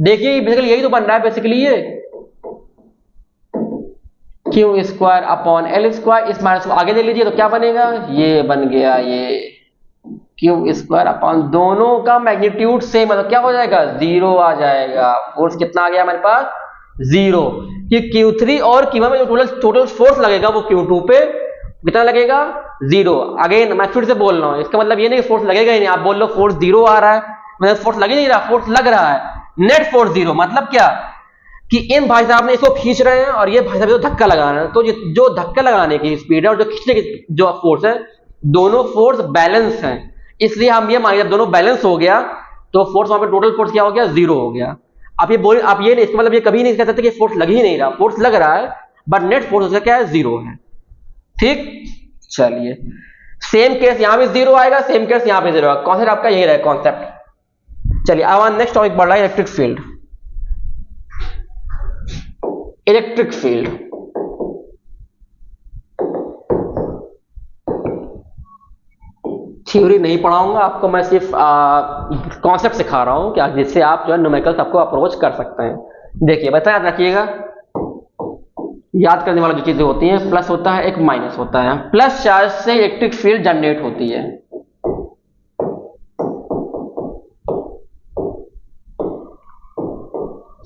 देखिए बेसिकली यही तो बन रहा है, बेसिकली ये Q square upon L square, इस माइनस को आगे ले लीजिए तो क्या बनेगा, ये बन गया ये क्यू स्क्वायर अपॉन, दोनों का मैग्नीट्यूड सेम, मतलब क्या हो जाएगा, जीरो आ जाएगा। फोर्स कितना आ गया हमारे पास, जीरो। कि Q3 और Q1 में जो टोटल फोर्स लगेगा वो Q2 पे कितना लगेगा, जीरो। अगेन मैं फिर से बोल रहा हूं, इसका मतलब ये नहीं कि फोर्स लगेगा ही नहीं। आप बोल लो फोर्स जीरो आ रहा है, मतलब फोर्स लग ही नहीं रहा, फोर्स लग रहा है, नेट फोर्स जीरो। मतलब क्या कि इन भाई साहब ने इसको खींच रहे हैं और ये भाई साहब धक्का लगा रहे हैं, तो जो धक्का लगाने की स्पीड है और जो खींचने की जो फोर्स है, दोनों फोर्स बैलेंस हैं। इसलिए हम ये मान, जब दोनों बैलेंस हो गया तो फोर्स वहां पे टोटल फोर्स क्या हो गया, जीरो हो गया। आप ये नहीं, इसका मतलब ये कभी नहीं कह सकते कि फोर्स लग ही नहीं रहा, फोर्स लग रहा है बट नेट फोर्स उसका क्या है, जीरो है। ठीक, चलिए सेम केस यहां भी जीरो आएगा, सेम केस यहां पे जीरो आएगा। कॉन्सेप्ट आपका यही रहेगा कॉन्सेप्ट। चलिए अब नेक्स्ट टॉपिक बढ़ रहा है electric field. Electric field, theory नहीं पढ़ाऊंगा आपको, मैं सिर्फ कॉन्सेप्ट सिखा रहा हूं क्या, जिससे आप जो है न्यूमेरिकल्स आपको अप्रोच कर सकते हैं। देखिए बता, याद रखिएगा, याद करने वाली जो चीजें होती हैं, प्लस होता है एक माइनस होता है। प्लस चार्ज से इलेक्ट्रिक फील्ड जनरेट होती है।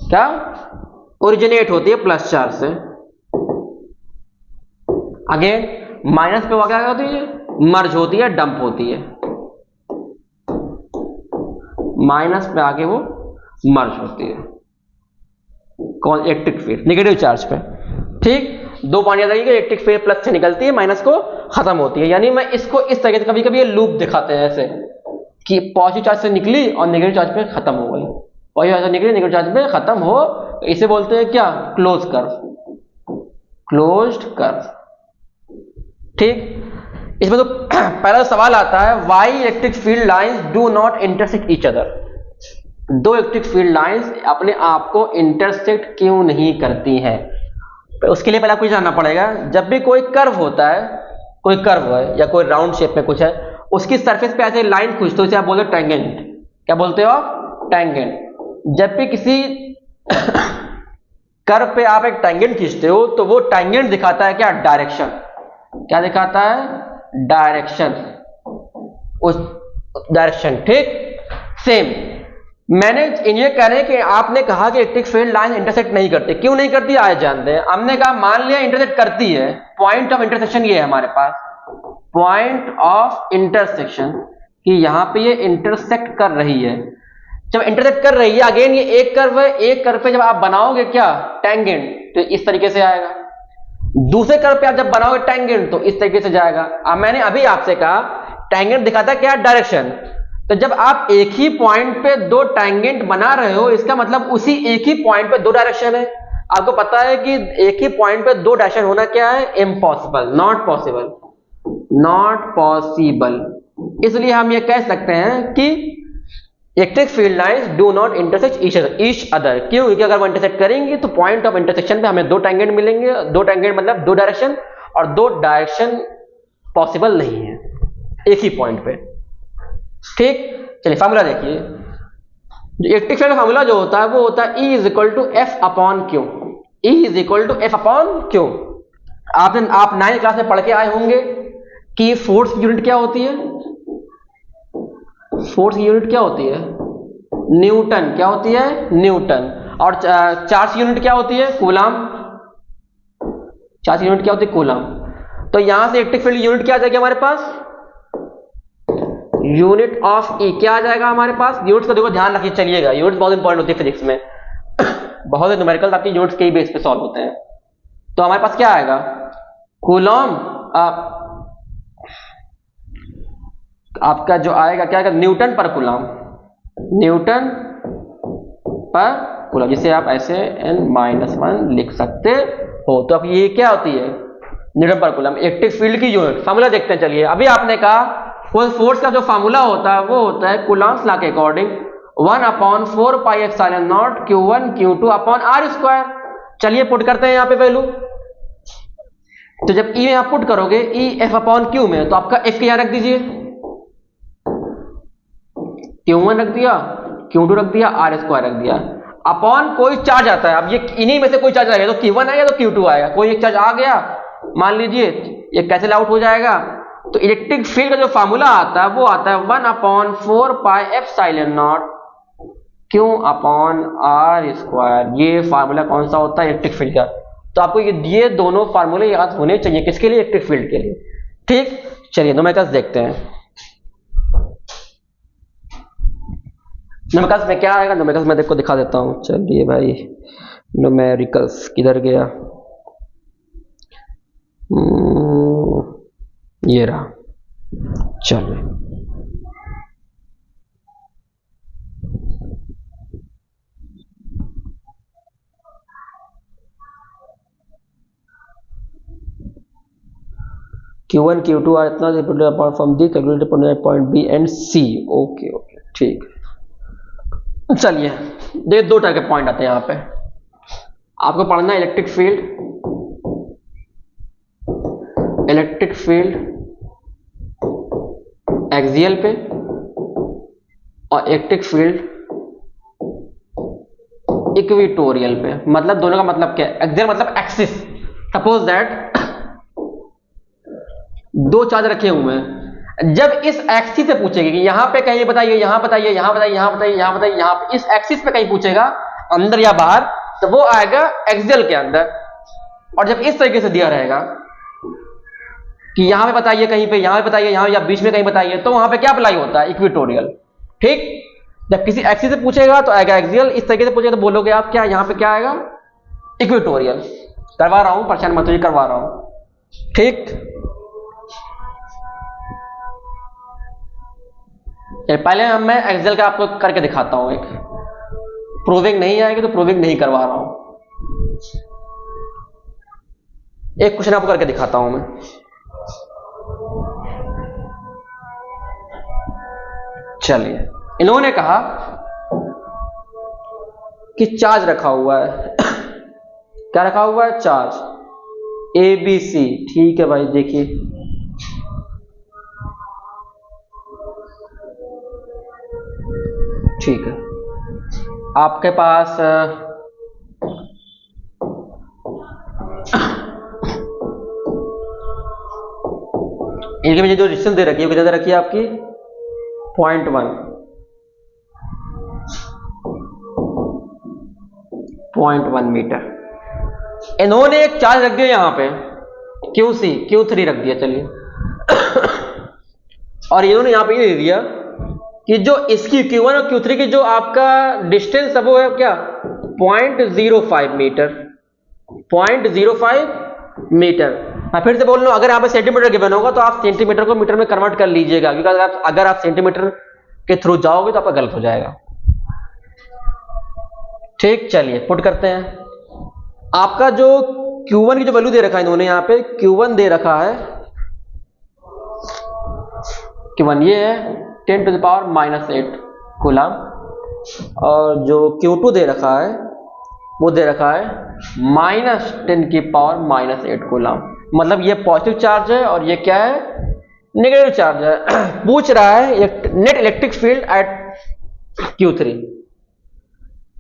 क्या ओरिजिनेट होती है प्लस चार्ज से। अगेन माइनस पे क्या होती है, मर्ज होती है, डंप होती है। माइनस पे आके वो मर्ज होती है कौन, इलेक्ट्रिक फील्ड नेगेटिव चार्ज पे। ठीक, दो पॉइंट याद रखिएगा, इलेक्ट्रिक फील्ड प्लस से निकलती है, माइनस को खत्म होती है। यानी मैं इसको इस तरीके से, कभी कभी ये लूप दिखाते हैं ऐसे कि पॉजिटिव चार्ज से निकली और नेगेटिव चार्ज पे खत्म हो गई, पॉजिटिव चार्ज से निकली नेगेटिव चार्ज पे खत्म हो, इसे बोलते हैं क्या, क्लोज कर्व, क्लोज्ड कर्व। ठीक, इसमें तो पहला सवाल आता है, why electric field lines do not intersect each other. दो इलेक्ट्रिक फील्ड लाइंस अपने आप को इंटरसेक्ट क्यों नहीं करती हैं। तो उसके लिए पहले आपको जानना पड़ेगा, जब भी कोई कर्व होता है, कोई कर्व है या कोई राउंड शेप में कुछ है, उसकी सरफेस पे ऐसे लाइन खींचते हो, इसे आप बोलते हो टेंजेंट। क्या बोलते हो आप, टेंजेंट। जब भी किसी कर्व पे आप एक टेंजेंट खींचते हो तो वो टेंजेंट दिखाता है क्या, डायरेक्शन। क्या दिखाता है, डायरेक्शन, उस डायरेक्शन। ठीक, सेम मैंने ये कह रहे हैं कि आपने कहा कि इलेक्ट्रिक फील्ड लाइन इंटरसेक्ट नहीं करती, क्यों नहीं करती आए जानते हैं। हमने कहा मान लिया इंटरसेक्ट करती है, पॉइंट ऑफ इंटरसेक्शन ये है हमारे पास, पॉइंट ऑफ इंटरसेक्शन, कि यहां पे ये इंटरसेक्ट कर रही है। जब इंटरसेक्ट कर रही है, अगेन ये एक कर्व है, एक कर्व पे जब आप बनाओगे क्या, टेंजेंट, तो इस तरीके से आएगा। दूसरे कर्व पे आप जब बनाओगे टेंजेंट तो इस तरीके से जाएगा। अब मैंने अभी आपसे कहा टेंजेंट दिखाता है क्या, डायरेक्शन। तो जब आप एक ही पॉइंट पे दो टेंजेंट बना रहे हो, इसका मतलब उसी एक ही पॉइंट पे दो डायरेक्शन है। आपको पता है कि एक ही पॉइंट पे दो डायरेक्शन होना क्या है, impossible, not possible, not possible. इसलिए हम ये कह सकते हैं कि electric field lines do not intersect each other. क्यों, क्योंकि अगर वो इंटरसेक्ट करेंगे तो पॉइंट ऑफ इंटरसेक्शन पे हमें दो टेंजेंट मिलेंगे। दो टेंजेंट मतलब दो डायरेक्शन, और दो डायरेक्शन पॉसिबल नहीं है एक ही पॉइंट पे। ठीक, चलिए फार्मूला देखिए। इलेक्ट्रिक फील्ड फार्मूला जो होता है वो होता है E is equal to F upon q. E is equal to F upon q. आप 9th क्लास में पढ़ के आए होंगे कि फोर्स की यूनिट क्या होती है, फोर्स की यूनिट क्या होती है, न्यूटन। क्या होती है, न्यूटन। और चार्ज की यूनिट क्या होती है, कूलम। चार्ज की यूनिट क्या होती है, कूलम। तो यहां से इलेक्ट्रिक फील्ड यूनिट क्या आ जाएगी हमारे पास, यूनिट ऑफ ई। क्या आ जाएगा हमारे पास, यूनिट्स को देखो ध्यान रखिए, चलिएगा यूनिट्स बहुत इंपॉर्टेंट होती है फिजिक्स में। बहुत से न्यूमेरिकल्स आपकी यूनिट्स के ही बेस पे सॉल्व होते हैं। तो हमारे पास क्या आएगा, कूलम, आपका जो आएगा क्या आएगा, न्यूटन पर कूलम, न्यूटन पर कूलम, जिसे आप ऐसे n-1 लिख सकते हो। तो अब ये क्या होती है, न्यूटन पर कूलम, इलेक्ट्रिक फील्ड की यूनिट। फार्मूला देखते हैं, चलिए। अभी आपने कहा फोर्स का जो फार्मूला होता है वो होता है कूलम्स लॉ के according 1/4 pi epsilon naught Q1 Q2 upon R square. चलिए पुट करते हैं यहाँ पे वैल्यू। तो जब E में आप पुट करोगे, E F अपॉन Q में, तो आपका F क्या रख दीजिए, Q1 रख दिया, Q2 रख दिया, R स्क्वायर रख दिया। अपॉन कोई चार्ज आता है। अब ये इन्हीं में से कोई चार्ज आएगा, तो Q1 आएगा तो Q2 आएगा। कोई एक चार्ज आ गया, मान लीजिए ये कैंसिल आउट हो जाएगा, तो इलेक्ट्रिक फील्ड का जो फार्मूला आता है वो आता है 1/4πε0 Q अपॉन R स्क्वायर। ये फार्मूला कौन सा होता है? इलेक्ट्रिक फील्ड का। तो आपको ये दोनों फार्मूले याद होने चाहिए, किसके लिए? इलेक्ट्रिक फील्ड के लिए। ठीक, चलिए न्यूमेरिकल्स देखते हैं। न्यूमेरिकल्स में क्या आएगा? न्यूमेरिकल्स में देखो दिखा देता हूं। चलिए भाई, न्यूमेरिकल्स किधर गया? ये रहा। चलिए, Q1 Q2 are इतना apart from the calculated point B and C। Okay okay, ठीक। चलिए, देखिए दो टाइप के पॉइंट आते हैं यहाँ पे। आपको पढ़ना है इलेक्ट्रिक फील्ड एक्सियल पे और इलेक्ट्रिक फील्ड इक्वेटोरियल पे। मतलब दोनों का मतलब क्या है? एक्सियल मतलब एक्सिस। सपोज दैट दो चार्ज रखे हुए हैं, जब इस एक्सिस से पूछेगी कि यहां पे कहीं बताइए, यहां बताइए, यहां बताइए, यहां बताइए, यहां बताइए, यहां पे इस एक्सिस पे कहीं पूछेगा अंदर या बाहर, तो वो आएगा एक्सियल के अंदर। और जब इस तरीके से दिया रहेगा कि यहां पे बताइए, कहीं पे यहां पे बताइए, यहां या बीच में कहीं बताइए, तो वहां पे क्या अप्लाई होता है? इक्वेटोरियल। ठीक, जब किसी एक्सिस से पूछेगा तो आएगा एक्सियल, इस तरीके से पूछेगा तो बोलोगे आप क्या? यहां पे क्या आएगा? इक्वेटोरियल। करवा रहा हूं, परेशान मत होइए, करवा रहा हूं। ठीक, पहले मैं एक्सेल का आपको करके दिखाता हूं। एक प्रूविंग नहीं आएगी तो प्रूविंग नहीं करवा रहा हूं। एक क्वेश्चन आपको करके दिखाता हूं मैं। चलिए, इन्होंने कहा कि चार्ज रखा हुआ है। क्या रखा हुआ है? Charge ABC। ठीक है भाई, देखिए ठीक है, आपके पास इनके में जो डिस्टेंस दे रखी है, कितना दे रखी है आपकी? 0.1 मीटर। इन्होंने एक चार्ज रख दिया यहां पे Q3 रख दिया। चलिए, और इन्होंने यहां पे ये दे दिया कि जो इसकी Q1 और Q3 की जो आपका डिस्टेंस है वो है क्या? 0.05 मीटर। 0.05 मीटर। मैं फिर से बोल रहा हूं, अगर यहाँ पे सेंटीमीटर गिवन होगा तो आप सेंटीमीटर को मीटर में कन्वर्ट कर लीजिएगा, क्योंकि अगर आप सेंटीमीटर के थ्रू जाओगे तो आपका गलत हो जाएगा। ठीक, चलिए पुट करते हैं। आपका जो Q1 की जो वैल्यू दे रखा है इन्होंने यहाँ पे, Q1 दे रखा है, Q1 ये है 10⁻⁻8 कूलम, और जो Q2 दे रखा है वो दे रखा है -10⁻⁻8 कूलम। मतलब ये पॉजिटिव चार्ज है और ये क्या है? नेगेटिव चार्ज है। पूछ रहा है net electric field eight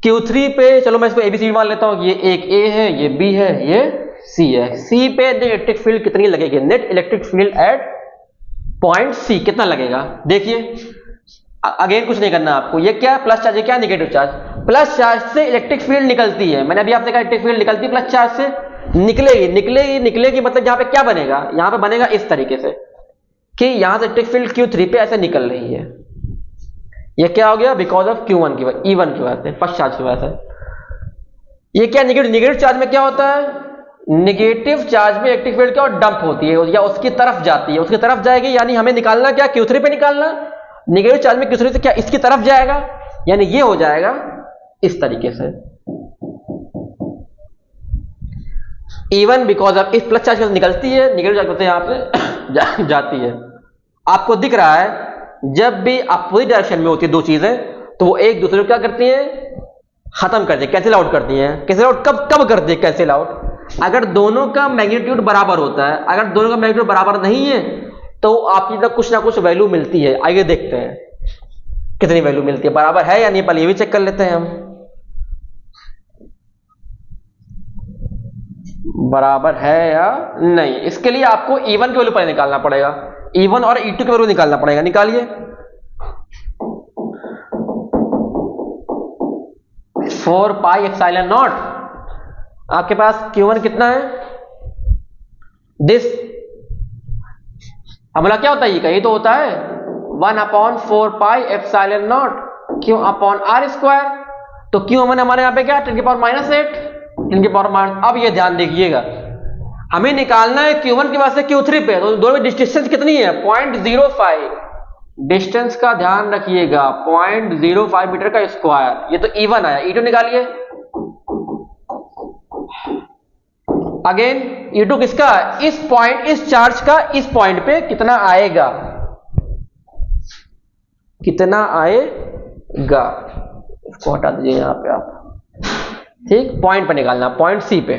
Q3 पे। चलो मैं इसको ABCD मान लेता हूं। ये एक A है, ये B है, ये C है। C पे नेट इलेक्ट्रिक फील्ड कितनी लगेगी? Net electric field at point C कितना लगेगा? देखिए, अगेन कुछ नहीं करना आपको। ये क्या प्लस चार्ज है, क्या नेगेटिव चार्ज? प्लस चार्ज से इलेक्ट्रिक फील्ड निकलती है। मैंने अभी आपसे कहा इलेक्ट्रिक फील्ड निकलती है प्लस चार्ज से, निकलेगी। मतलब यहां पे क्या बनेगा? यहां पे बनेगा इस तरीके से कि यहां से इलेक्ट्रिक फील्ड Q3 पे ऐसे निकल रही है। ये क्या हो गया? बिकॉज ऑफ Q1 की वजह, E1 की वजह से, फर्स्ट चार्ज की वजह से। ये क्या नेगेटिव चार्ज में क्या होता है? नेगेटिव चार्ज में इलेक्ट्रिक फील्ड क्या डंप होती है या उसकी तरफ जाती है। उसकी तरफ जाएगी, यानी हमें निकालना क्या? Q3 पे निकालना। नेगेटिव चार्ज में Q3 से क्या इसकी तरफ जाएगा, यानी ये हो जाएगा इस तरीके से। E1 बिकॉज ऑफ इस प्लस चार्ज से निकलती है, नेगेटिव चार्ज यहां पे जाती है। आपको दिख रहा है जब भी अपोजिट डायरेक्शन में होती है दो चीजें, तो वो एक दूसरे को क्या करती हैं? खत्म कर दी, कैंसिल आउट करती हैं। कैंसिल आउट कब करती है कैंसिल आउट? अगर दोनों का मैग्नीट्यूड बराबर होता है। अगर दोनों का मैग्नीट्यूड बराबर नहीं है तो आपकी तरफ कुछ ना कुछ वैल्यू मिलती है। आइए देखते हैं कितनी वैल्यू मिलती है, बराबर है या नहीं। पहले ये भी चेक कर लेते हैं हम। बराबर है या नहीं। इसके लिए आपको E1 की वैल्यू पहले निकालना पड़ेगा, E1 और E2 की वैल्यू निकालना पड़ेगा। निकालिए। 4 पाई एप्सिलॉन नॉट, आपके पास Q1 कितना है, दिस हमला क्या होता है, ये तो होता है 1/4 pi epsilon naught Q upon r square. तो Q हमारे यहाँ पे क्या 10 की पावर -8, 10 की पावर माइनस। अब ये ध्यान देखिएगा, हमें निकालना है Q1 की वजह से Q3 पे, तो दोनों में डिस्टेंस कितनी है 0.05। डिस्टेंस का ध्यान रखिएगा 0.05 मीटर का स्क्वायर। ये तो E1 आया। E2 निकालिए। अगेन E2 किसका, इस पॉइंट, इस चार्ज का इस पॉइंट पे कितना आएगा, कितना आएगा, इसको हटा दीजिए यहां पे आप। ठीक, पॉइंट पे निकालना, पॉइंट सी पे,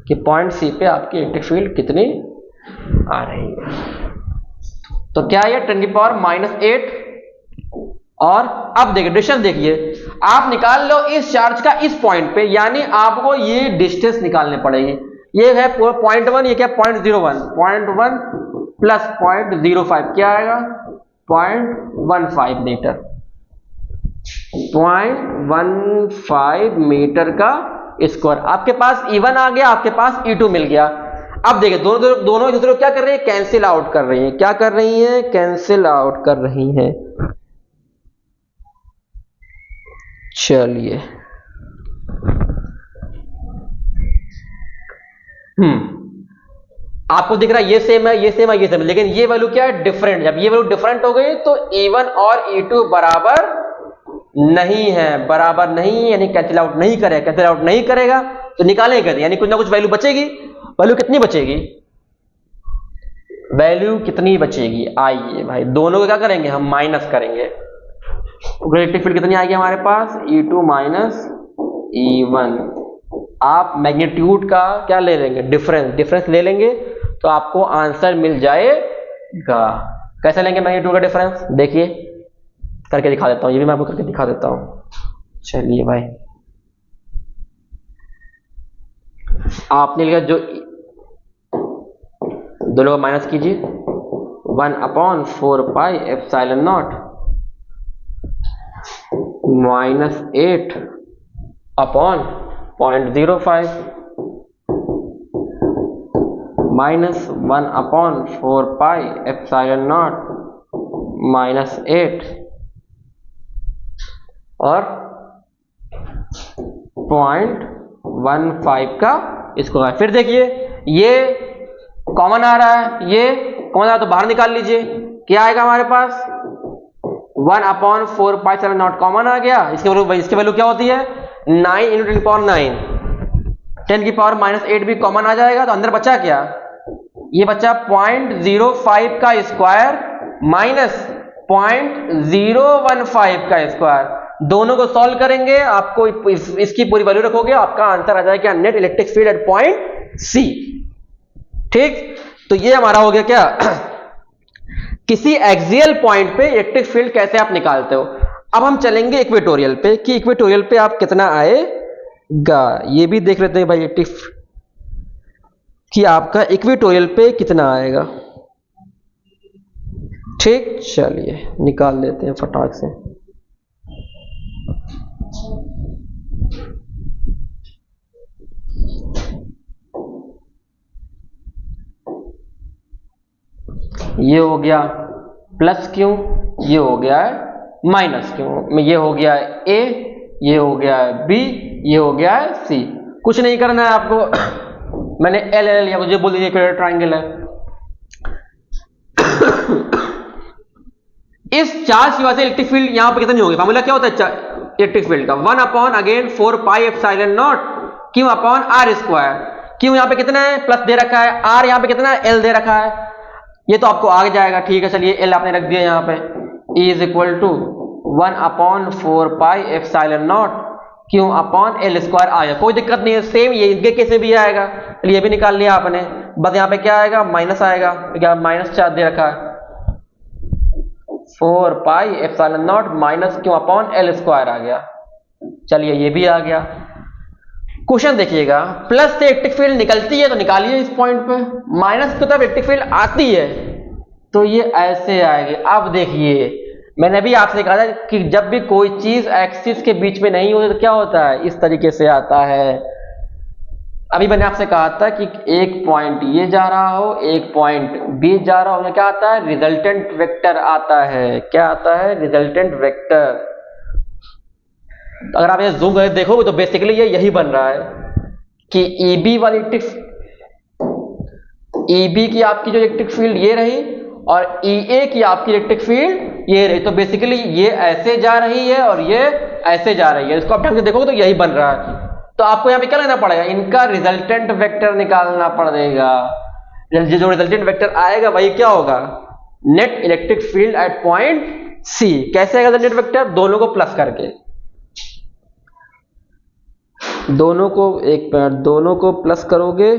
कि पॉइंट सी पे आपकी इलेक्ट्रिक फील्ड कितनी आ रही है। तो क्या है 10 की पावर -8। और अब देखिए डिस्टेंस, देखिए आप निकाल लो इस चार्ज का इस पॉइंट पे, यानी आपको ये डिस्टेंस निकालने पड़ेगी। ये है 0.1, ये क्या 0.01, 0.1 प्लस 0.05 क्या आएगा 0.15 मीटर, 0.15 मीटर का स्क्वायर। आपके पास E1 आ गया, आपके पास E2 मिल गया। अब देखिए दोनों एक दूसरे को क्या कर रही है, कैंसिल आउट कर रही हैं। क्या कर रही हैं, कैंसिल आउट कर रही हैं। चलिए, आपको दिख रहा है ये सेम है, ये सेम है, ये सेम है, लेकिन ये वैल्यू क्या है, डिफरेंट। जब ये वैल्यू डिफरेंट हो गई तो E1 और E2 बराबर नहीं है, बराबर नहीं, यानी कैंसिल आउट नहीं करेगा। कैंसिल आउट नहीं करेगा तो निकालेंगे कैसे, यानी कुछ ना कुछ वैल्यू बचेगी। वैल्यू कितनी बचेगी, वैल्यू कितनी बचेगी, आइए भाई दोनों को क्या करेंगे, हम माइनस करेंगे। इलेक्ट्रिक फील्ड कितनी आएगी हमारे पास, E2 माइनस E1। आप मैग्नीट्यूड का क्या ले लेंगे, डिफरेंस ले लेंगे, तो आपको आंसर मिल जाएगा। कैसे लेंगे मैग्नीट्यूड का डिफरेंस, देखिए करके दिखा देता हूं, ये भी मैं आपको करके दिखा देता हूं। चलिए भाई, आपने लिखा जो दो लोग माइनस कीजिए, 1/4 pi epsilon not -8 upon 0.05 minus 1/4 pi epsilon not -8 और 0.15 का स्क्वायर। फिर देखिए ये कॉमन आ रहा है, ये कॉमन आ रहा है तो बाहर निकाल लीजिए। क्या आएगा हमारे पास 1/4 पाई एप्सिलॉन नॉट कॉमन आ गया। इसकी वैल्यू क्या होती है 9 × 10 की पावर 9, 10 की पावर -8 भी कॉमन आ जाएगा। तो अंदर बचा क्या, ये बचा 0.05 का स्क्वायर माइनस 0.015 का स्क्वायर। दोनों को सॉल्व करेंगे, आपको इसकी पूरी वैल्यू रखोगे, आपका आंसर आ जाएगा net electric field at point C. ठीक, तो ये हमारा हो गया क्या किसी एक्सियल पॉइंट पे इलेक्ट्रिक फील्ड कैसे आप निकालते हो। अब हम चलेंगे इक्वेटोरियल पे, कि इक्वेटोरियल पे आप कितना आएगा, ये भी देख लेते हैं भाई इलेक्ट्रिक कि आपका इक्वेटोरियल पे कितना आएगा। ठीक, चलिए निकाल लेते हैं फटाक से। ये हो गया प्लस क्यू, ये हो गया है माइनस क्यू, ये हो गया है ए, ये हो गया है बी, ये हो गया है सी। कुछ नहीं करना है आपको, मैंने एल एल लिया, मुझे बोल दीजिए ट्राइंगल है। इस चार्ज की वजह से इलेक्ट्रिक फील्ड यहां पर कितनी होगी, फार्मूला क्या होता है इलेक्ट्रिक फील्ड का 1/4 pi epsilon naught q upon r square. Q यहां पे कितना है प्लस दे रखा है, आर यहां पे कितना है एल दे रखा है, ये तो आपको आगे जाएगा। ठीक है, चलिए एल आपने रख दिया यहां पे, E is equal to 1/4 pi epsilon naught q upon L square आएगा। कोई दिक्कत नहीं है, सेम ये इनके केस में भी आएगा। चलिए ये भी निकाल लिया आपने, बस यहाँ पे क्या आएगा माइनस आएगा, क्या -4 दे रखा है, 4 pi epsilon naught minus q upon L square आ गया। चलिए ये भी आ गया। क्वेश्चन देखिएगा, प्लस से इलेक्ट्रिक फील्ड निकलती है तो निकालिए इस पॉइंट पे, माइनस की तरफ इलेक्ट्रिक फील्ड आती है तो ये ऐसे आएगी। अब देखिए, मैंने भी आपसे कहा था कि जब भी कोई चीज एक्सिस के बीच में नहीं होती तो क्या होता है, इस तरीके से आता है। अभी मैंने आपसे कहा था कि एक पॉइंट ये जा रहा हो, एक पॉइंट बी जा रहा हो, क्या आता है, रिजल्टेंट वेक्टर आता है। क्या आता है, रिजल्टेंट वेक्टर। अगर आप ये जूम करके देखोगे तो बेसिकली ये यही बन रहा है कि ईबी वाली ईबी की आपकी जो इलेक्ट्रिक फील्ड ये रही और ईए की आपकी इलेक्ट्रिक फील्ड ये रही, तो बेसिकली ये ऐसे जा रही है और ये ऐसे जा रही है। इसको आप ढंग से देखोगे तो यही बन रहा है। तो आपको यहां पे क्या लेना पड़ेगा, इनका रिजल्टेंट वेक्टर निकालना पड़ेगा। जो रिजल्टेंट वेक्टर आएगा वही क्या होगा, net electric field at point C. कैसे आएगा रिजल्टेंट वेक्टर, दोनों को प्लस करके, दोनों को एक मिनट, दोनों को प्लस करोगे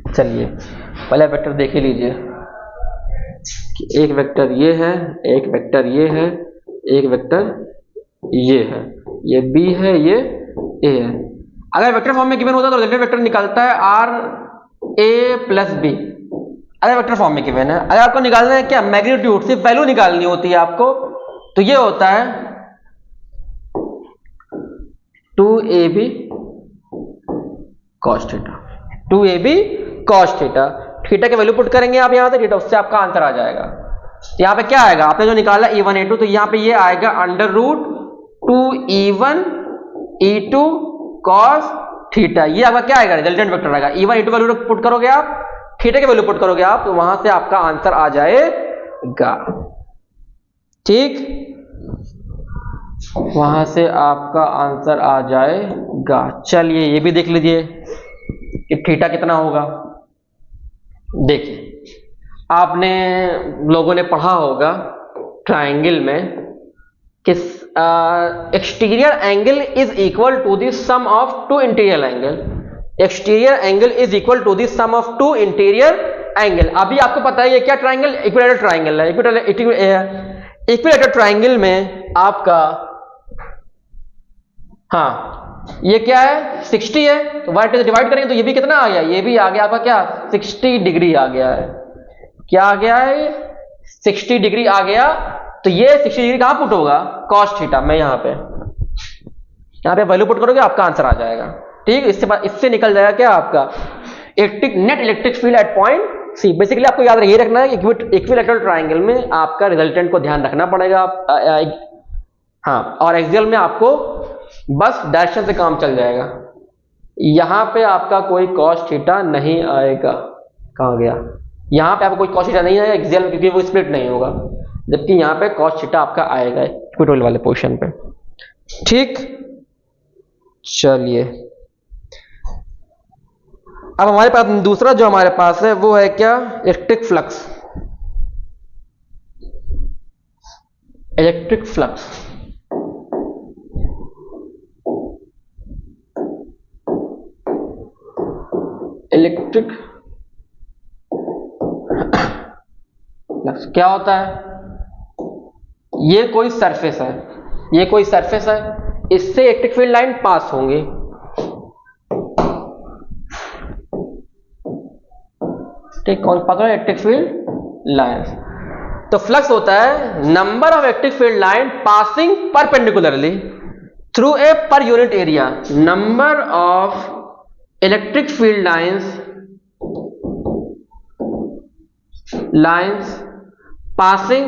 चलिए पहले वेक्टर देख ही लीजिए कि एक वेक्टर ये है, एक वेक्टर ये है, एक वेक्टर ये है, ये बी है, ये ए है। अगर वेक्टर फॉर्म में गिवन होता है तो रिजल्टेंट वेक्टर निकलता है आर ए प्लस बी। अगर वेक्टर फॉर्म में गिवन है, अगर आपको निकालना है क्या, मैग्नीट्यूड, सिर्फ वैल्यू निकालनी होती है आपको, तो ये होता है 2ab cos theta, 2ab cos theta. Theta के वैल्यू पुट करेंगे आप यहां से थीटा, उससे आपका आंसर आ जाएगा। यहां पे क्या आएगा, आपने जो निकाला e1 e2, तो यहां पे ये आएगा under root 2e1 e2 cos theta. ये आपका क्या आएगा, रिजल्टेंट वेक्टर आएगा। e1 e2 वैल्यू पुट करोगे आप, थीटा के वैल्यू पुट करोगे आप, तो वहां से आपका आंसर आ जाएगा। ठीक, वहां से आपका आंसर आ जाएगा। चलिए ये भी देख लीजिए कि थीटा कितना होगा। देखिए, आपने लोगों ने पढ़ा होगा ट्राइंगल में कि exterior angle is equal to the sum of two interior angle. Exterior angle is equal to the sum of two interior angle. अभी आपको पता है ये क्या ट्राइंगल, इक्विलैटरल ट्राइंगल है। इक्विलैटरल ट्राइंगल में आपका, हाँ ये क्या है, 60 है, तो वाइट से डिवाइड करेंगे तो ये भी कितना आ गया, ये भी आ गया आपका क्या, 60 डिग्री आ गया है। क्या आ गया है, 60 डिग्री आ गया। तो ये 60 डिग्री कहां पुट होगा, cos थीटा में। यहां पे वैल्यू पुट करोगे आपका आंसर आ जाएगा। ठीक, इससे निकल जाएगा क्या आपका net electric field at point C. Basically आपको याद ये रखना है कि इक्विलैटरल ट्राइंगल में आपका रिजल्टेंट को ध्यान रखना पड़ेगा। हाँ, और एक्सियल में आपको बस डायरेक्शन से काम चल जाएगा। यहां पे आपका कोई cos थीटा नहीं आएगा। कहां गया, यहां पे आपको कोई cos थीटा नहीं आएगा एक्सियल में, क्योंकि वो स्प्लिट नहीं होगा, जबकि यहां पे cos थीटा आपका आएगा इक्वेटोरियल वाले पोर्शन पे। ठीक, चलिए अब हमारे पास दूसरा जो हमारे पास है वो है क्या, electric flux. Electric flux, electric flux क्या होता है, ये कोई सरफेस है, ये कोई सरफेस है, इससे इलेक्ट्रिक फील्ड लाइन पास होंगी। ठीक, कौन पकड़ा, इलेक्ट्रिक फील्ड लाइन। तो फ्लक्स होता है number of electric field line passing perpendicularly through a per unit area. Number of electric field lines passing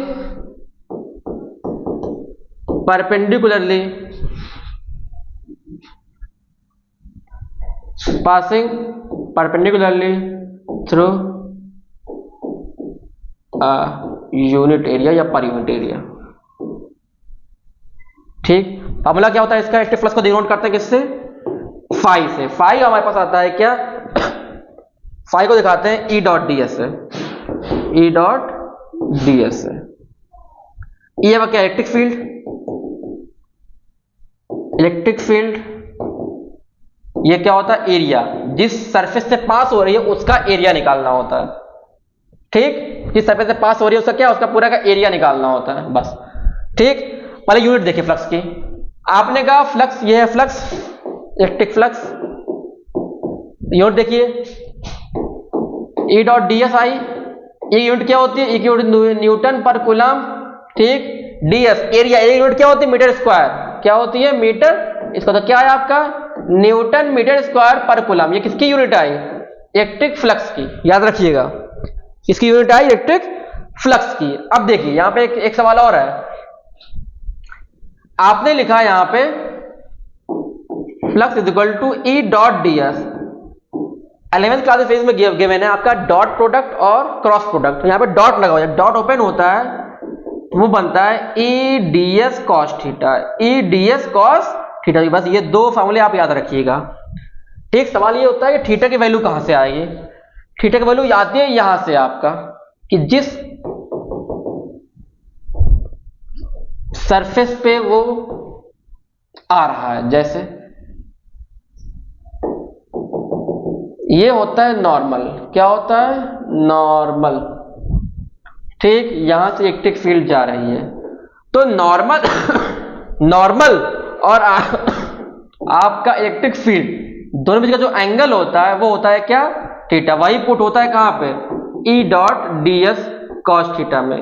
perpendicularly through a unit area या पर यूनिट एरिया। ठीक, formula क्या होता है इसका, electric flux को डिनोट करते हैं किससे, फाई से। फाई हमारे पास आता है क्या, फाई को दिखाते हैं E डॉट ds से, E डॉट ds है। ये है क्या, इलेक्ट्रिक फील्ड। इलेक्ट्रिक फील्ड ये क्या होता है, एरिया, जिस सरफेस से पास हो रही है उसका एरिया निकालना होता है। ठीक, जिस सरफेस से पास हो रही है उसका क्या, उसका पूरा का एरिया निकालना होता है बस। ठीक, पहले यूनिट देखिए फ्लक्स की। आपने कहा फ्लक्स, ये है फ्लक्स, इलेक्ट्रिक फ्लक्स। यूनिट देखिए ई dot D S I, E unit क्या होती है, ई की यूनिट न्यूटन पर कूलम। ठीक, D S area, area unit क्या होती है, मीटर स्क्वायर। क्या होती है, मीटर। इसका तो क्या है आपका, न्यूटन मीटर स्क्वायर पर कूलम। ये किसकी यूनिट आई, इलेक्ट्रिक फ्लक्स की, याद रखिएगा। किसकी यूनिट आई, इलेक्ट्रिक फ्लक्स की। अब देखिए यहां पे एक सवाल और है। आपने लिखा यहां पे flux is equal to E dot D s. 11th class phase में गिवन है आपका डॉट प्रोडक्ट और क्रॉस प्रोडक्ट। यहां पे डॉट लगा हुआ है, डॉट ओपन होता है वो बनता है ई डी एस कॉस थीटा, ई डी एस कॉस थीटा। बस ये दो फॉर्मूले आप याद रखिएगा। ठीक, सवाल ये होता है कि थीटा की वैल्यू कहां से आएगी। थीटा की वैल्यू आती है यहां से आपका, कि जिस सरफेस पे वो आ रहा है, जैसे ये होता है नॉर्मल। क्या होता है, नॉर्मल। ठीक, यहां से इलेक्ट्रिक फील्ड जा रही है तो नॉर्मल नॉर्मल और आपका इलेक्ट्रिक फील्ड दोनों बीच का जो एंगल होता है वो होता है क्या, थीटा। वही पुट होता है कहां पे, E dot D S cos theta में।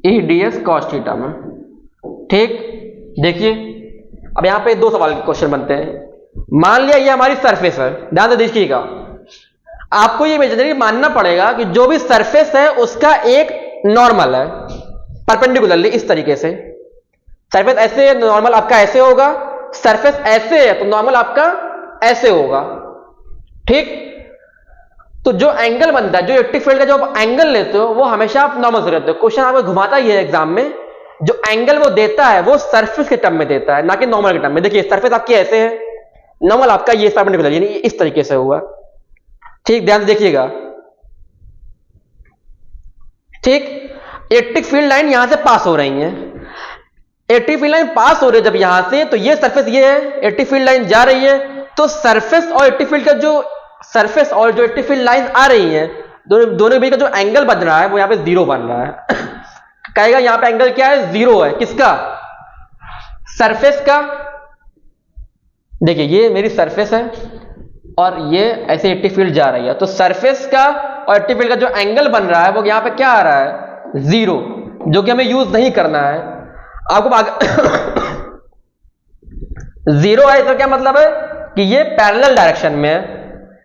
E D S cos theta में। ठीक, देखिए अब यहां पे दो सवाल के क्वेश्चन बनते हैं। मान लिया ये हमारी सरफेस है, ध्यान से देखिएगा। आपको ये इमेजिनरी मानना पड़ेगा कि जो भी सरफेस है उसका एक नॉर्मल है परपेंडिकुलरली, इस तरीके से। सरफेस ऐसे है, नॉर्मल आपका ऐसे होगा। सरफेस ऐसे है तो नॉर्मल आपका ऐसे होगा। ठीक, तो जो एंगल बनता है, जो इलेक्ट्रिक फील्ड का जो आप एंगल लेते हो वो हमेशा आप नॉर्मल से लेते हो। क्वेश्चन आपको घुमाता ही है एग्जाम में, जो एंगल वो देता है वो सरफेस के टर्म में देता है, ना कि नॉर्मल के टर्म में। देखिए सरफेस आपकी ऐसे है, नॉर्मल आपका ये परपेंडिकुलर यानी इस तरीके से हुआ। ठीक, ध्यान से देखिएगा। ठीक, इलेक्ट्रिक फील्ड लाइन यहां से पास हो रही है। इलेक्ट्रिक फील्ड लाइन पास हो रही है जब यहां से, तो ये सरफेस ये है, इलेक्ट्रिक फील्ड लाइन जा रही है, तो सरफेस और इलेक्ट्रिक फील्ड का जो सरफेस और जो इलेक्ट्रिक फील्ड लाइन आ रही है, दोनों के बीच का जो एंगल बन रहा है वो यहां पे जीरो बन रहा है। कहेगा यहां पे एंगल क्या है, जीरो है। किसका, सरफेस का। देखिए ये मेरी सरफेस है और ये ऐसे इलेक्ट्रिक फील्ड जा रही है, तो सरफेस का और इलेक्ट्रिक फील्ड का जो एंगल बन रहा है वो यहां पे क्या आ रहा है, जीरो, जो कि हमें यूज नहीं करना है। आपको जीरो है, इसका क्या मतलब है कि ये पैरेलल डायरेक्शन में है।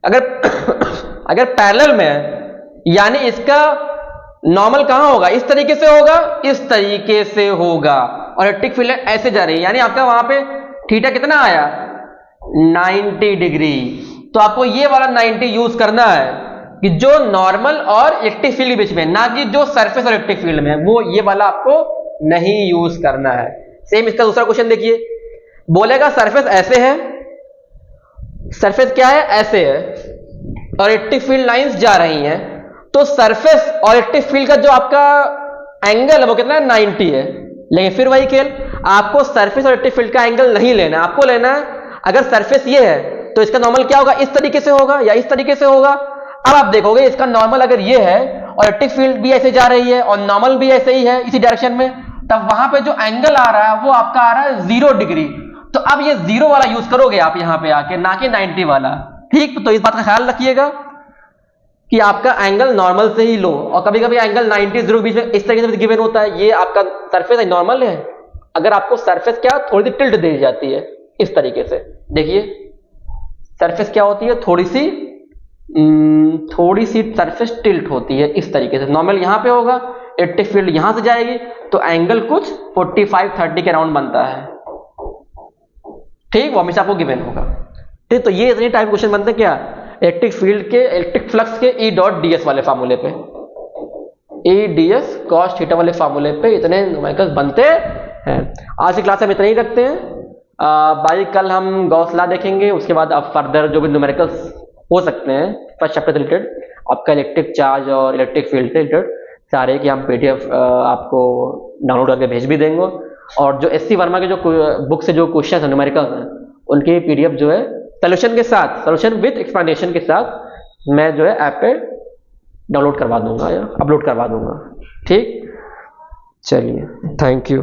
अगर पैरेलल में है यानी इसका नॉर्मल कहां होगा, इस तरीके से होगा, इस तरीके से होगा, और इलेक्ट्रिक फील्ड ऐसे जा रही है, यानी आपका वहां पे थीटा कितना आया, 90 डिग्री। तो आपको ये वाला 90 यूज करना है कि जो नॉर्मल और इलेक्ट्रिक फील्ड के बीच में, ना कि जो सरफेस और इलेक्ट्रिक फील्ड में है, वो ये वाला आपको नहीं यूज करना है। सेम इसका दूसरा क्वेश्चन देखिए, बोलेगा सरफेस ऐसे है, सरफेस क्या है, ऐसे है, और इलेक्ट्रिक फील्ड लाइंस जा रही हैं, तो सरफेस और इलेक्ट्रिक फील्ड का जो आपका एंगल है वो कितना है, 90 है। लेकिन फिर वही खेल, आपको सरफेस और इलेक्ट्रिक फील्ड का एंगल नहीं लेना, आपको लेना है अगर सरफेस ये है तो इसका नॉर्मल क्या होगा, इस तरीके से होगा या इस तरीके से होगा। अब आप देखोगे इसका नॉर्मल अगर ये है और इलेक्ट्रिक फील्ड भी ऐसे जा रही है और नॉर्मल भी ऐसे ही है इसी डायरेक्शन में, तब वहां पे जो एंगल आ रहा है वो आपका आ रहा है 0 डिग्री। तो अब ये 0 वाला यूज करोगे आप यहां पे आके, ना कि 90 वाला। ठीक, तो इस बात का ख्याल रखिएगा कि आपका एंगल नॉर्मल से ही लो, और कभी कभी एंगल 90 0 के बीच में इस तरीके से गिवन होता है। ये आपका सरफेस है, नॉर्मल है, अगर आपको सरफेस क्या थोड़ी सी टिल्ट दी जाती है इस तरीके से। देखिए सरफेस क्या होती है, थोड़ी सी सरफेस टिल्ट होती है इस तरीके से। नॉर्मल यहां पे होगा, इलेक्ट्रिक फील्ड यहां से जाएगी, तो एंगल कुछ 45-30 के अराउंड बनता है। ठीक, वो हमेशा आपको गिवन होगा। ठीक, तो ये इतने टाइप क्वेश्चन बनते हैं क्या, इलेक्ट्रिक फील्ड के, इलेक्ट्रिक फ्लक्स के ई डॉट डी एस वाले फार्मूले पे, ई डी एस कॉस थीटा वाले फार्मूले पे इतने न्यूमेरिकल्स बनते हैं। आज की क्लास हम इतने ही रखते हैं। बाई कल हम गॉस लॉ देखेंगे, उसके बाद आप फर्दर जो भी न्यूमेरिकल्स हो सकते हैं फर्स्ट चैप्टर से रिलेटेड, आपका इलेक्ट्रिक चार्ज और इलेक्ट्रिक फील्ड से रिलेटेड सारे की हम PDF आपको डाउनलोड करके भेज भी देंगे, और जो SC वर्मा के जो बुक से जो क्वेश्चन है न्यूमेरिकल्स हैं उनके PDF जो है सोल्यूशन के साथ, सोल्यूशन विथ एक्सप्लेनेशन के साथ मैं जो है ऐप पे डाउनलोड करवा दूंगा या अपलोड करवा दूंगा। ठीक, चलिए, थैंक यू।